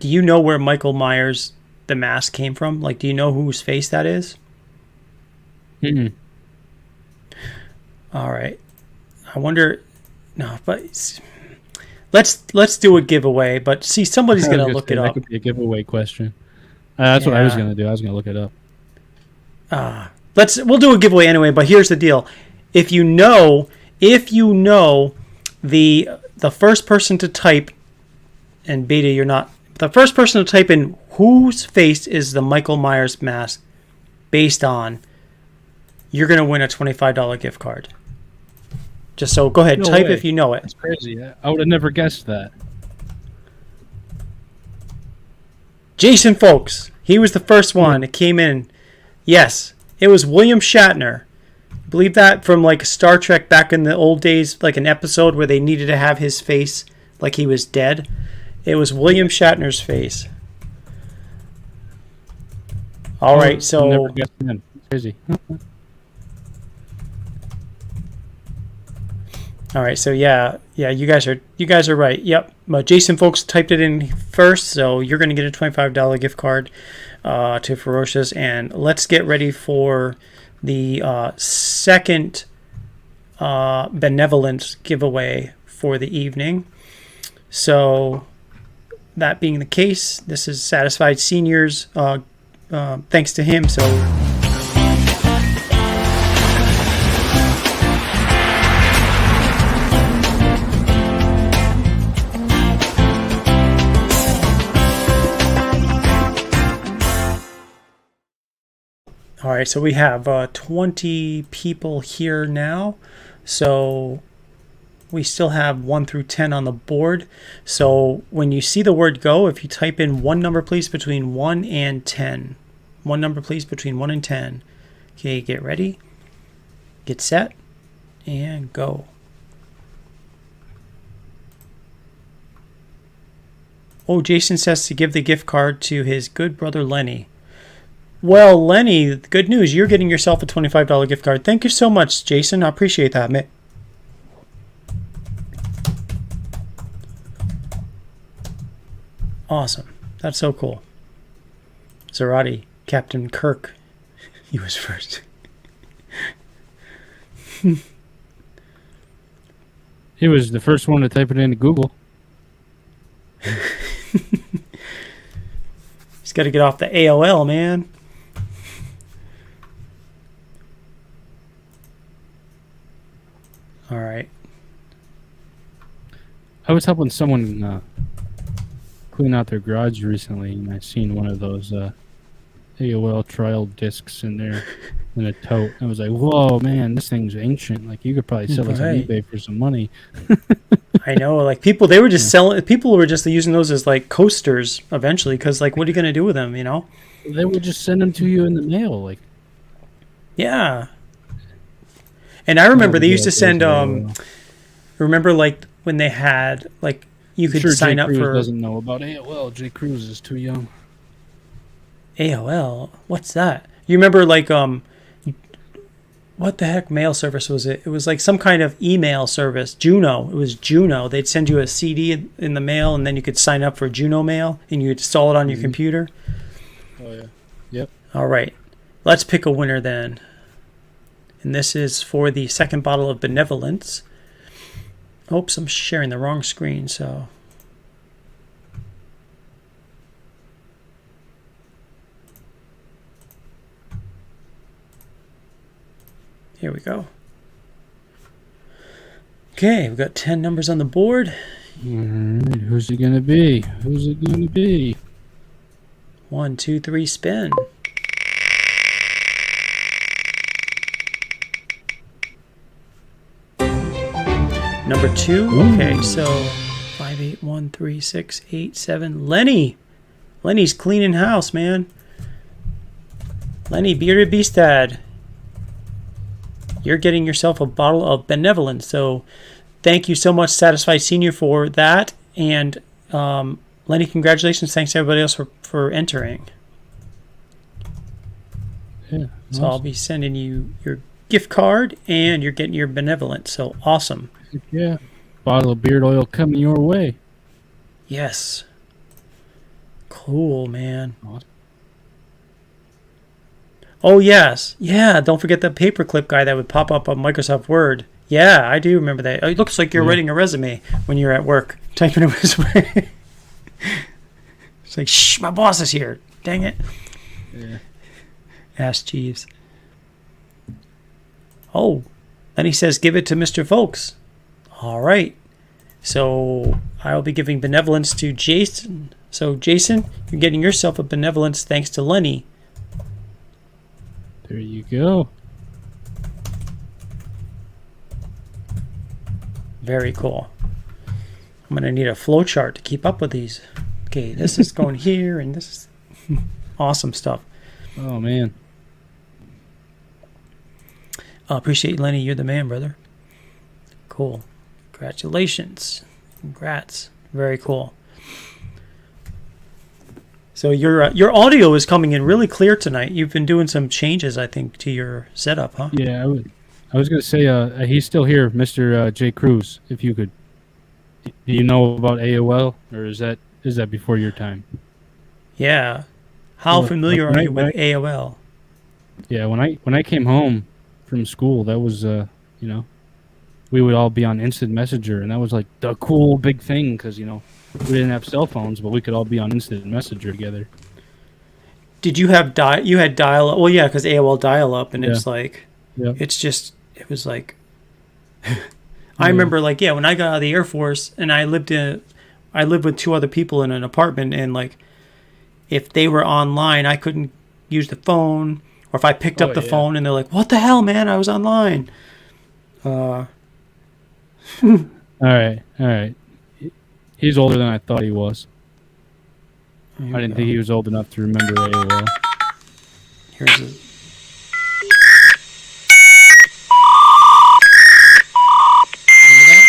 where Michael Myers the mask came from? Like, do you know whose face that is? All right. I wonder. No, but let's do a giveaway. But see, somebody's gonna look it up. That could be a giveaway question. That's what I was gonna do. I was gonna look it up. We'll do a giveaway anyway. But here's the deal: if you know the first person to type, and Beta, you're not the first person to type in whose face is the Michael Myers mask based on, you're gonna win a $25 gift card. Just so go ahead, type if you know it. That's crazy. I would have never guessed that. Jason Folks, he was the first one. It came in. Yes, it was William Shatner. I believe that from like Star Trek back in the old days, like an episode where they needed to have his face like he was dead. It was William Shatner's face. All right, so never guessed that. Crazy. All right, so yeah, you guys are right. Yep, Jason Folks typed it in first, so you're going to get a $25 gift card to Ferocious, and let's get ready for the second Benevolence giveaway for the evening. So that being the case, this is Satisfied Seniors. Thanks to him. So. All right, so we have 20 people here now. So we still have 1 through 10 on the board. So when you see the word go, if you type in one number, please, between 1 and 10. One number, please, between 1 and 10. Okay, get ready, get set, and go. Oh, Jason says to give the gift card to his good brother Lenny. Well, Lenny, good news. You're getting yourself a $25 gift card. Thank you so much, Jason. I appreciate that, mate. Awesome. That's so cool. Zarati, Captain Kirk. He was first. He was the first one to type it into Google. He's got to get off the AOL, man. All right. I was helping someone clean out their garage recently, and I seen one of those AOL trial discs in there in a tote. I was like, whoa, man, this thing's ancient. Like, you could probably sell this on Right. eBay for some money. I know, like they were just selling. People were just using those as like coasters eventually, because like, what are you gonna do with them? You know? They would just send them to you in the mail. Like, Yeah. And I remember they used to send. Remember, like when they had like you could sign up for doesn't know about AOL. J. Cruz is too young. AOL. What's that? You remember like what the heck mail service was it? It was like some kind of email service. Juno. It was Juno. They'd send you a CD in the mail, and then you could sign up for Juno Mail, and you would install it on your computer. Oh yeah. Yep. All right. Let's pick a winner then. And this is for the second bottle of Benevolence. Oops, I'm sharing the wrong screen, so. Here we go. Okay, we've got 10 numbers on the board. All right, who's it gonna be? Who's it gonna be? 1, 2, 3, spin. Number 2. Okay, so 5, 8, 1, 3, 6, 8, 7. Lenny. Lenny's cleaning house, man. Lenny Bearded Beastad. You're getting yourself a bottle of Benevolence. So thank you so much, Satisfied Senior, for that. And Lenny, congratulations. Thanks to everybody else for entering. Yeah. So I'll be sending you your gift card, and you're getting your Benevolence. So awesome. Yeah. Bottle of beard oil coming your way. Yes. Cool, man. Awesome. Oh, yes. Yeah, don't forget the paperclip guy that would pop up on Microsoft Word. Yeah, I do remember that. It looks like you're writing a resume when you're at work, typing a resume. It's like, shh, my boss is here. Dang it. Yeah. Ass Jeeves. Oh, then he says, give it to Mr. Folks. All right. So I'll be giving Benevolence to Jason. So, Jason, you're getting yourself a Benevolence thanks to Lenny. There you go. Very cool. I'm going to need a flow chart to keep up with these. Okay, this is going here, and this is awesome stuff. Oh, man. Appreciate Lenny. You're the man, brother. Cool. Congratulations. Congrats. Very cool. So your audio is coming in really clear tonight. You've been doing some changes, I think, to your setup, huh? Yeah, I was going to say, he's still here, Mr. J. Cruz, if you could. Do you know about AOL, or is that before your time? Yeah. How familiar are you with AOL? Yeah, when I came home from school, that was, we would all be on Instant Messenger, and that was like the cool big thing because, we didn't have cell phones, but we could all be on Instant Messenger together. Did you have you had dial-up? Well, yeah, because AOL dial-up, and it's like, Yep. It was like, I remember like, yeah, when I got out of the Air Force and I lived with 2 other people in an apartment, and like, if they were online, I couldn't use the phone, or if I picked up the phone and they're like, what the hell, man, I was online. All right. He's older than I thought he was. I didn't think he was old enough to remember AOL. Here's a... Remember that?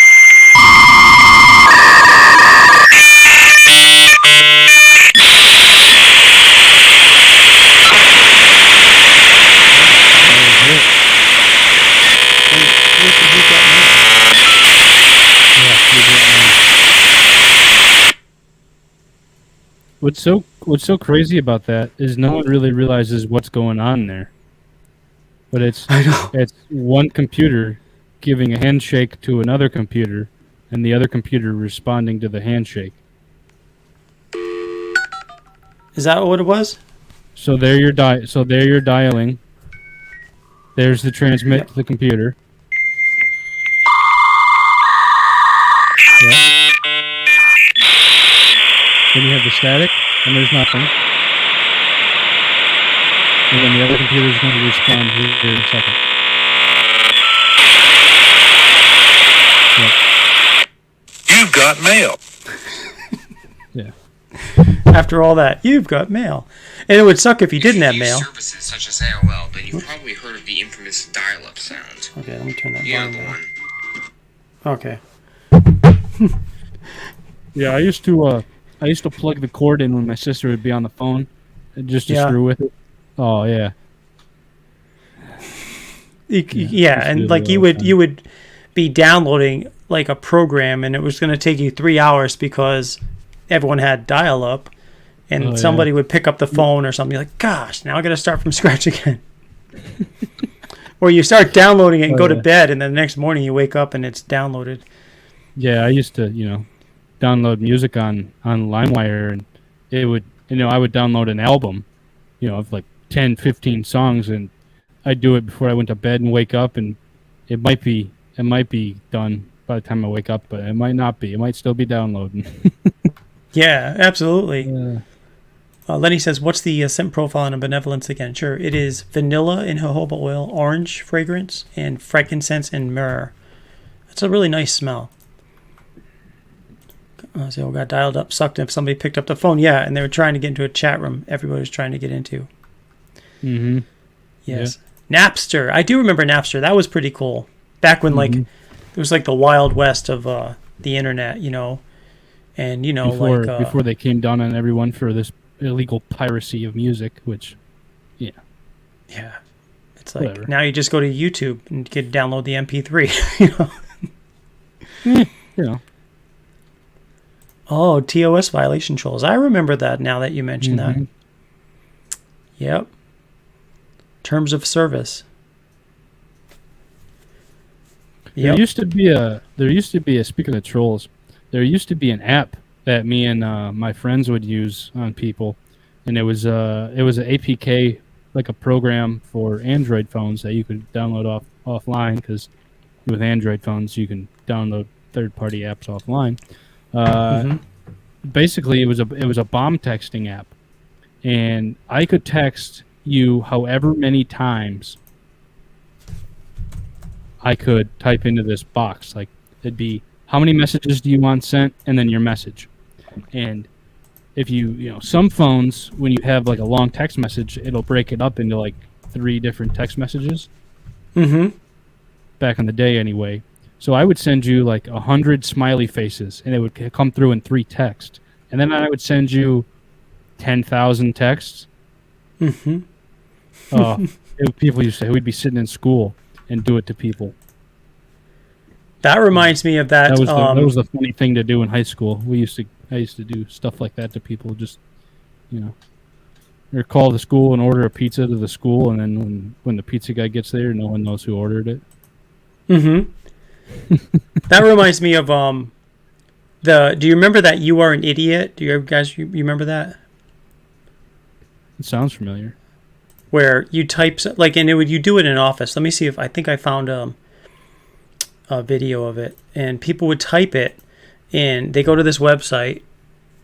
What's so crazy about that is no one really realizes what's going on there. But it's one computer giving a handshake to another computer, and the other computer responding to the handshake. Is that what it was? So there you're dialing. There's the transmit to the computer. Yeah. Then you have the static, and there's nothing. And then the other computer is going to respond here in a second. Yep. You've got mail. Yeah. After all that, you've got mail. And it would suck if you didn't have mail. Services such as AOL, then you've probably heard of the infamous dial-up sound. Okay, let me turn that Yeah, volume the down. one. Okay. Yeah, I used to plug the cord in when my sister would be on the phone, just to screw with it. Oh yeah. Yeah, and like you would be downloading like a program, and it was going to take you 3 hours because everyone had dial-up, and somebody would pick up the phone or something. You're like, gosh, now I got to start from scratch again. Or you start downloading it and go to bed, and then the next morning you wake up and it's downloaded. Yeah, I used to, download music on LimeWire, and it would, I would download an album, of like 10, 15 songs, and I'd do it before I went to bed and wake up, and it might be done by the time I wake up, but it might not be. It might still be downloading. Yeah, absolutely. Yeah. Lenny says, what's the scent profile on a Benevolence again? Sure, it is vanilla and jojoba oil, orange fragrance, and frankincense and myrrh. It's a really nice smell. So we got dialed up, sucked if somebody picked up the phone. Yeah, and they were trying to get into a chat room everybody was trying to get into. Mm-hmm. Yes. Yeah. Napster. I do remember Napster. That was pretty cool. Back when, like, it was like the Wild West of the internet, And, before they came down on everyone for this illegal piracy of music, which, yeah. It's like, whatever. Now you just go to YouTube and get download the MP3, Oh, TOS violation trolls. I remember that now that you mentioned that. Yep. Terms of service. There used to be a speaking of trolls, there used to be an app that me and my friends would use on people, and it was an APK, like a program for Android phones that you could download offline, because with Android phones you can download third-party apps offline. Basically, it was a bomb texting app, and I could text you however many times I could type into this box. Like, it'd be, how many messages do you want sent, and then your message. And if some phones, when you have like a long text message, it'll break it up into like 3 different text messages. Back in the day, anyway. So I would send you like 100 smiley faces, and it would come through in 3 texts. And then I would send you 10,000 texts. People used to say, we'd be sitting in school and do it to people. That reminds me of that. That was the funny thing to do in high school. I used to do stuff like that to people, just, or call the school and order a pizza to the school, and then when the pizza guy gets there, no one knows who ordered it. That reminds me of do you remember that You Are an Idiot? Do you guys you remember that? It sounds familiar. Where you type and you do it in Office. Let me see if I think I found a video of it, and people would type it, and they go to this website,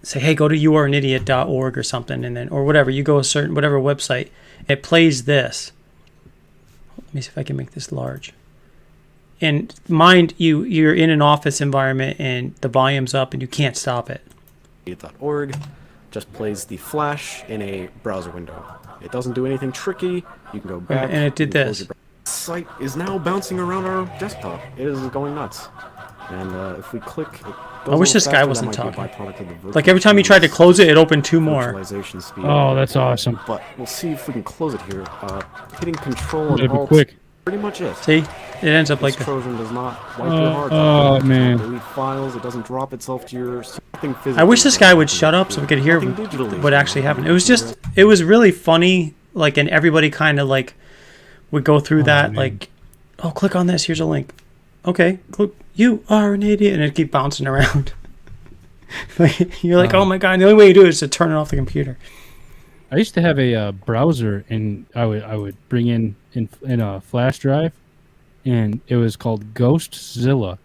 say, hey, go to youareanidiot.org or something, and then, or whatever, you go whatever website, it plays this. Let me see if I can make this large. And mind you, you're in an office environment and the volume's up and you can't stop it. .org just plays the flash in a browser window. It doesn't do anything tricky. You can go back. And it did this. The site is now bouncing around our desktop. It is going nuts. And if we click, I wish this guy wasn't talking. Like every time you tried to close it, it opened 2 more. Oh, that's awesome. But we'll see if we can close it here. Hitting Control and Alt. Quick. Pretty much it. See, it ends up like this that. Trojan does not wipe your hard drive. Oh man! Delete files. It doesn't drop itself to your something physical. I wish this guy would shut up so we could hear what actually happened. It was really funny. Like, and everybody kind of like would go through that. Man. Like, oh, click on this. Here's a link. Okay, click. You are an idiot, and it keep bouncing around. You're like, oh my god! And the only way you do it is to turn it off the computer. I used to have a browser, and I would bring in a flash drive, and it was called Ghostzilla.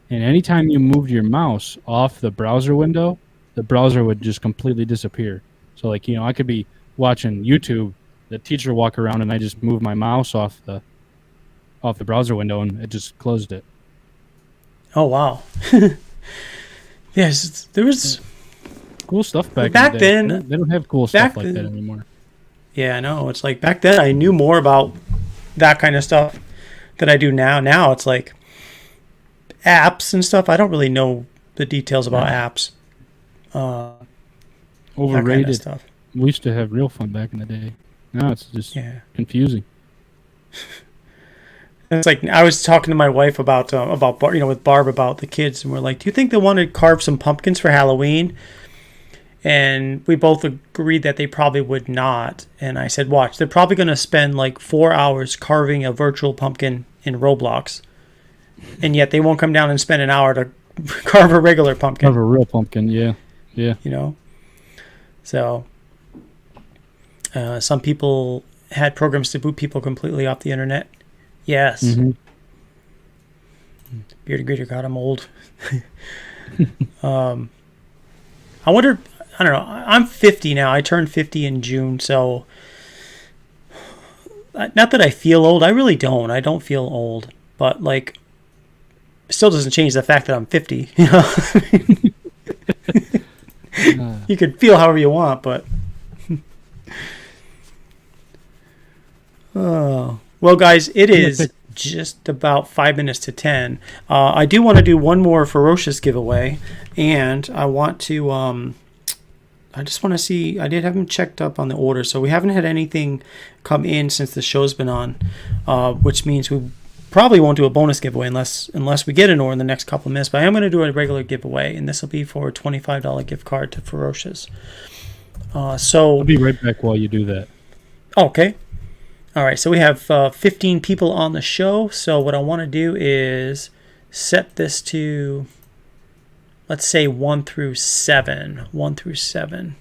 And anytime you moved your mouse off the browser window, the browser would just completely disappear. So, like, I could be watching YouTube, the teacher walk around, and I just moved my mouse off the browser window, and it just closed it. Oh wow. Yes, there was cool stuff back back in the day. then. They don't have cool stuff like that anymore. Yeah, I know. It's like back then I knew more about that kind of stuff than I do now. Now it's like apps and stuff. I don't really know the details about apps. Overrated kind of stuff. We used to have real fun back in the day. Now it's just confusing. It's like I was talking to my wife about with Barb about the kids, and we're like, "Do you think they want to carve some pumpkins for Halloween?" And we both agreed that they probably would not. And I said, "Watch, they're probably going to spend like 4 hours carving a virtual pumpkin in Roblox, and yet they won't come down and spend an hour to carve a regular pumpkin." Carve a real pumpkin, yeah. You know, so some people had programs to boot people completely off the internet. Yes. Mm-hmm. Bearded Greeter got him old. I wonder, I don't know, I'm 50 now. I turned 50 in June, so not that I feel old. I really don't. I don't feel old, but like, it still doesn't change the fact that I'm 50. You know, you could feel however you want, but oh. Well, guys, it is just about 5 minutes to 10. I do want to do one more Ferocious giveaway, and I want to, I just want to see, I did have them checked up on the order, so we haven't had anything come in since the show's been on, which means we probably won't do a bonus giveaway unless we get an order in the next couple of minutes, but I am going to do a regular giveaway, and this will be for a $25 gift card to Ferocious. So I'll be right back while you do that. Okay. All right, so we have 15 people on the show. So what I want to do is set this to, let's say 1 through 7. 1 through 7.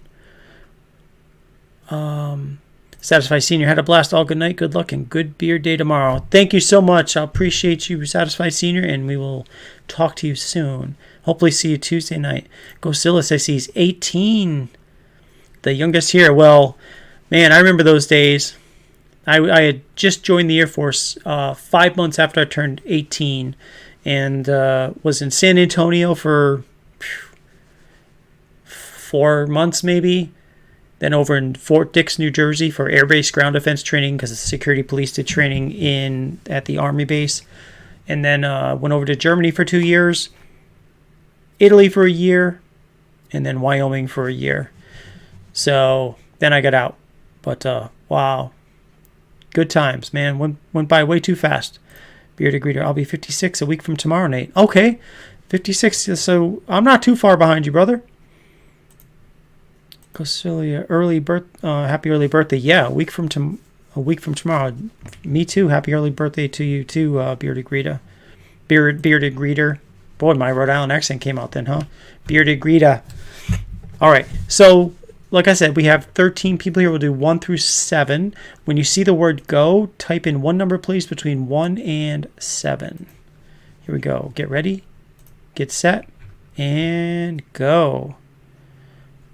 Satisfy Senior had a blast. All good night, good luck, and good beer day tomorrow. Thank you so much. I appreciate you, Satisfy Senior, and we will talk to you soon. Hopefully see you Tuesday night. Gosilis, I see he's 18. The youngest here. Well, man, I remember those days. I had just joined the Air Force 5 months after I turned 18, and was in San Antonio for 4 months maybe. Then over in Fort Dix, New Jersey for Air Base ground defense training because the security police did training at the Army base. And then went over to Germany for 2 years, Italy for a year, and then Wyoming for a year. So then I got out. But wow. Good times, man. Went by way too fast. Bearded Greeter, I'll be 56 a week from tomorrow, Nate. Okay, 56. So I'm not too far behind you, brother. Cosilia, happy early birthday. Yeah, a week from tomorrow. Me too. Happy early birthday to you too, Bearded Greeter. Bearded Greeter. Boy, my Rhode Island accent came out then, huh? Bearded Greeter. All right, so. Like I said, we have 13 people here. We'll do 1 through 7. When you see the word go, type in one number, please, between 1 and 7. Here we go. Get ready, get set, and go.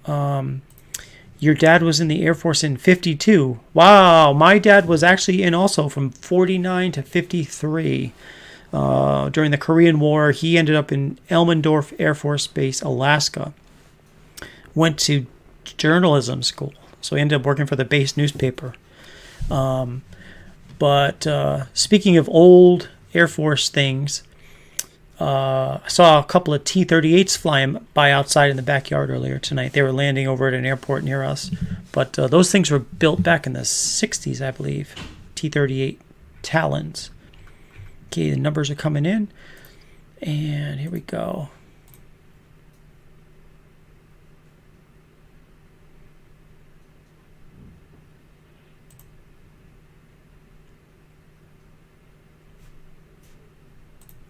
Your dad was in the Air Force in 52. Wow, my dad was actually in also from 49 to 53. During the Korean War, he ended up in Elmendorf Air Force Base, Alaska. Went to journalism school, so he ended up working for the base newspaper. But speaking of old Air Force things, I saw a couple of T-38s flying by outside in the backyard earlier tonight. They were landing over at an airport near us, but those things were built back in the 60s, I believe. T-38 Talons. Okay, the numbers are coming in, and here we go.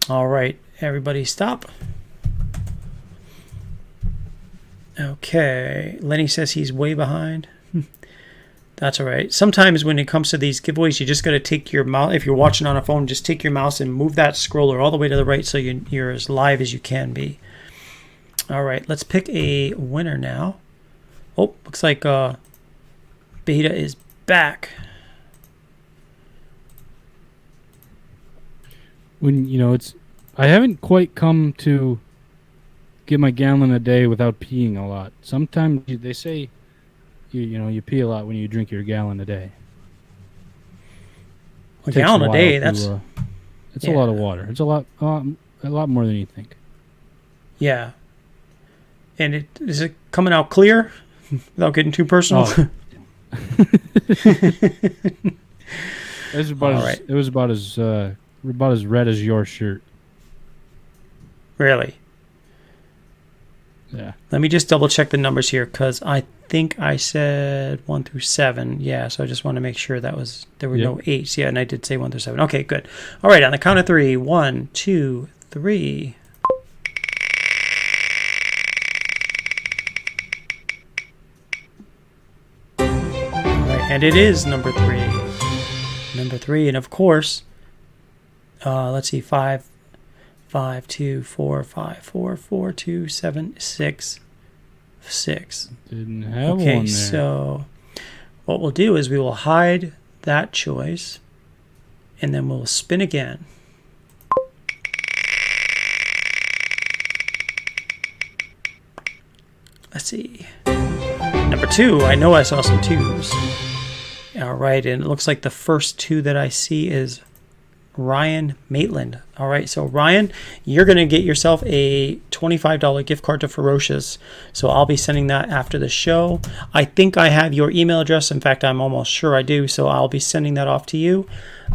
All right, everybody stop. Okay, Lenny says he's way behind. That's all right. Sometimes when it comes to these giveaways, you just got to take your mouse. If you're watching on a phone, just take your mouse and move that scroller all the way to the right so you're as live as you can be. All right, let's pick a winner now. Oh, looks like Beta is back. When I haven't quite come to get my gallon a day without peeing a lot. Sometimes they say you pee a lot when you drink your gallon a day. A gallon a day, it's a lot of water. It's a lot more than you think. Yeah. And is it coming out clear without getting too personal? Oh. It was about as red as your shirt. Really? Yeah. Let me just double check the numbers here, because I think I said 1 through 7. Yeah, so I just want to make sure there were no 8s. Yeah, and I did say 1 through 7. Okay, good. All right, on the count of 3. 1, 2, 3. All right, and it is number 3. Number 3, and of course, let's see, 5, 2, 4, 5, 4, 4, 2, 7, 6. Didn't have one Okay, there. so what we'll do is we will hide that choice, and then we'll spin again. Let's see. Number 2, I know I saw some 2s. All right, and it looks like the first 2 that I see is Ryan Maitland. All right, so Ryan, you're going to get yourself a $25 gift card to Ferocious. So I'll be sending that after the show. I think I have your email address. In fact, I'm almost sure I do. So I'll be sending that off to you.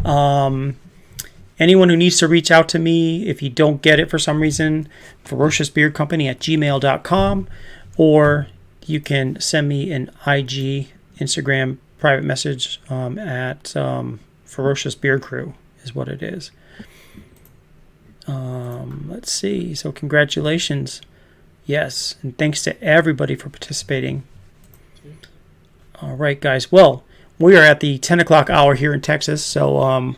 Anyone who needs to reach out to me, if you don't get it for some reason, ferociousbeardcompany@gmail.com, or you can send me an Instagram private message at Ferocious Beard Crew. Is what it is. Let's see. So congratulations. Yes. And thanks to everybody for participating. All right, guys. Well, we are at the 10 o'clock hour here in Texas. So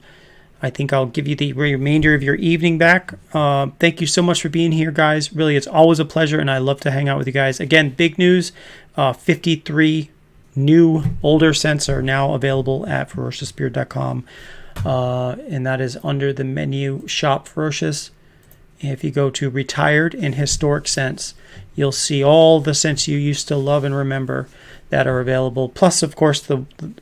I think I'll give you the remainder of your evening back. Thank you so much for being here, guys. Really, it's always a pleasure, and I love to hang out with you guys. Again, big news. 53 new older scents are now available at ferociousbeard.com. And that is under the menu Shop Ferocious. If you go to Retired and Historic Scents, you'll see all the scents you used to love and remember that are available. Plus, of course,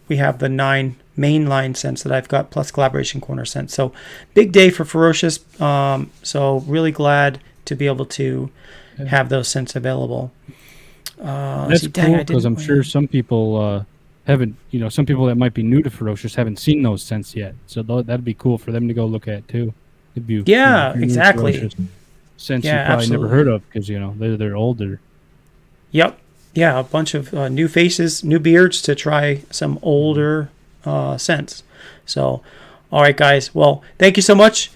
we have the 9 mainline scents that I've got, plus Collaboration Corner scents. So big day for Ferocious. So really glad to be able to have those scents available. That's cool, because I'm sure some people haven't, some people that might be new to Ferocious haven't seen those scents yet. So that'd be cool for them to go look at too. It'd be exactly. Scents you probably never heard of, because they're older. Yep. Yeah, a bunch of new faces, new beards to try some older scents. So, all right, guys. Well, thank you so much.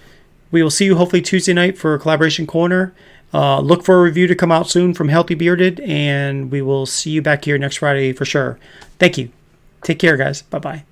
We will see you hopefully Tuesday night for Collaboration Corner. Look for a review to come out soon from Healthy Bearded, and we will see you back here next Friday for sure. Thank you. Take care, guys. Bye-bye.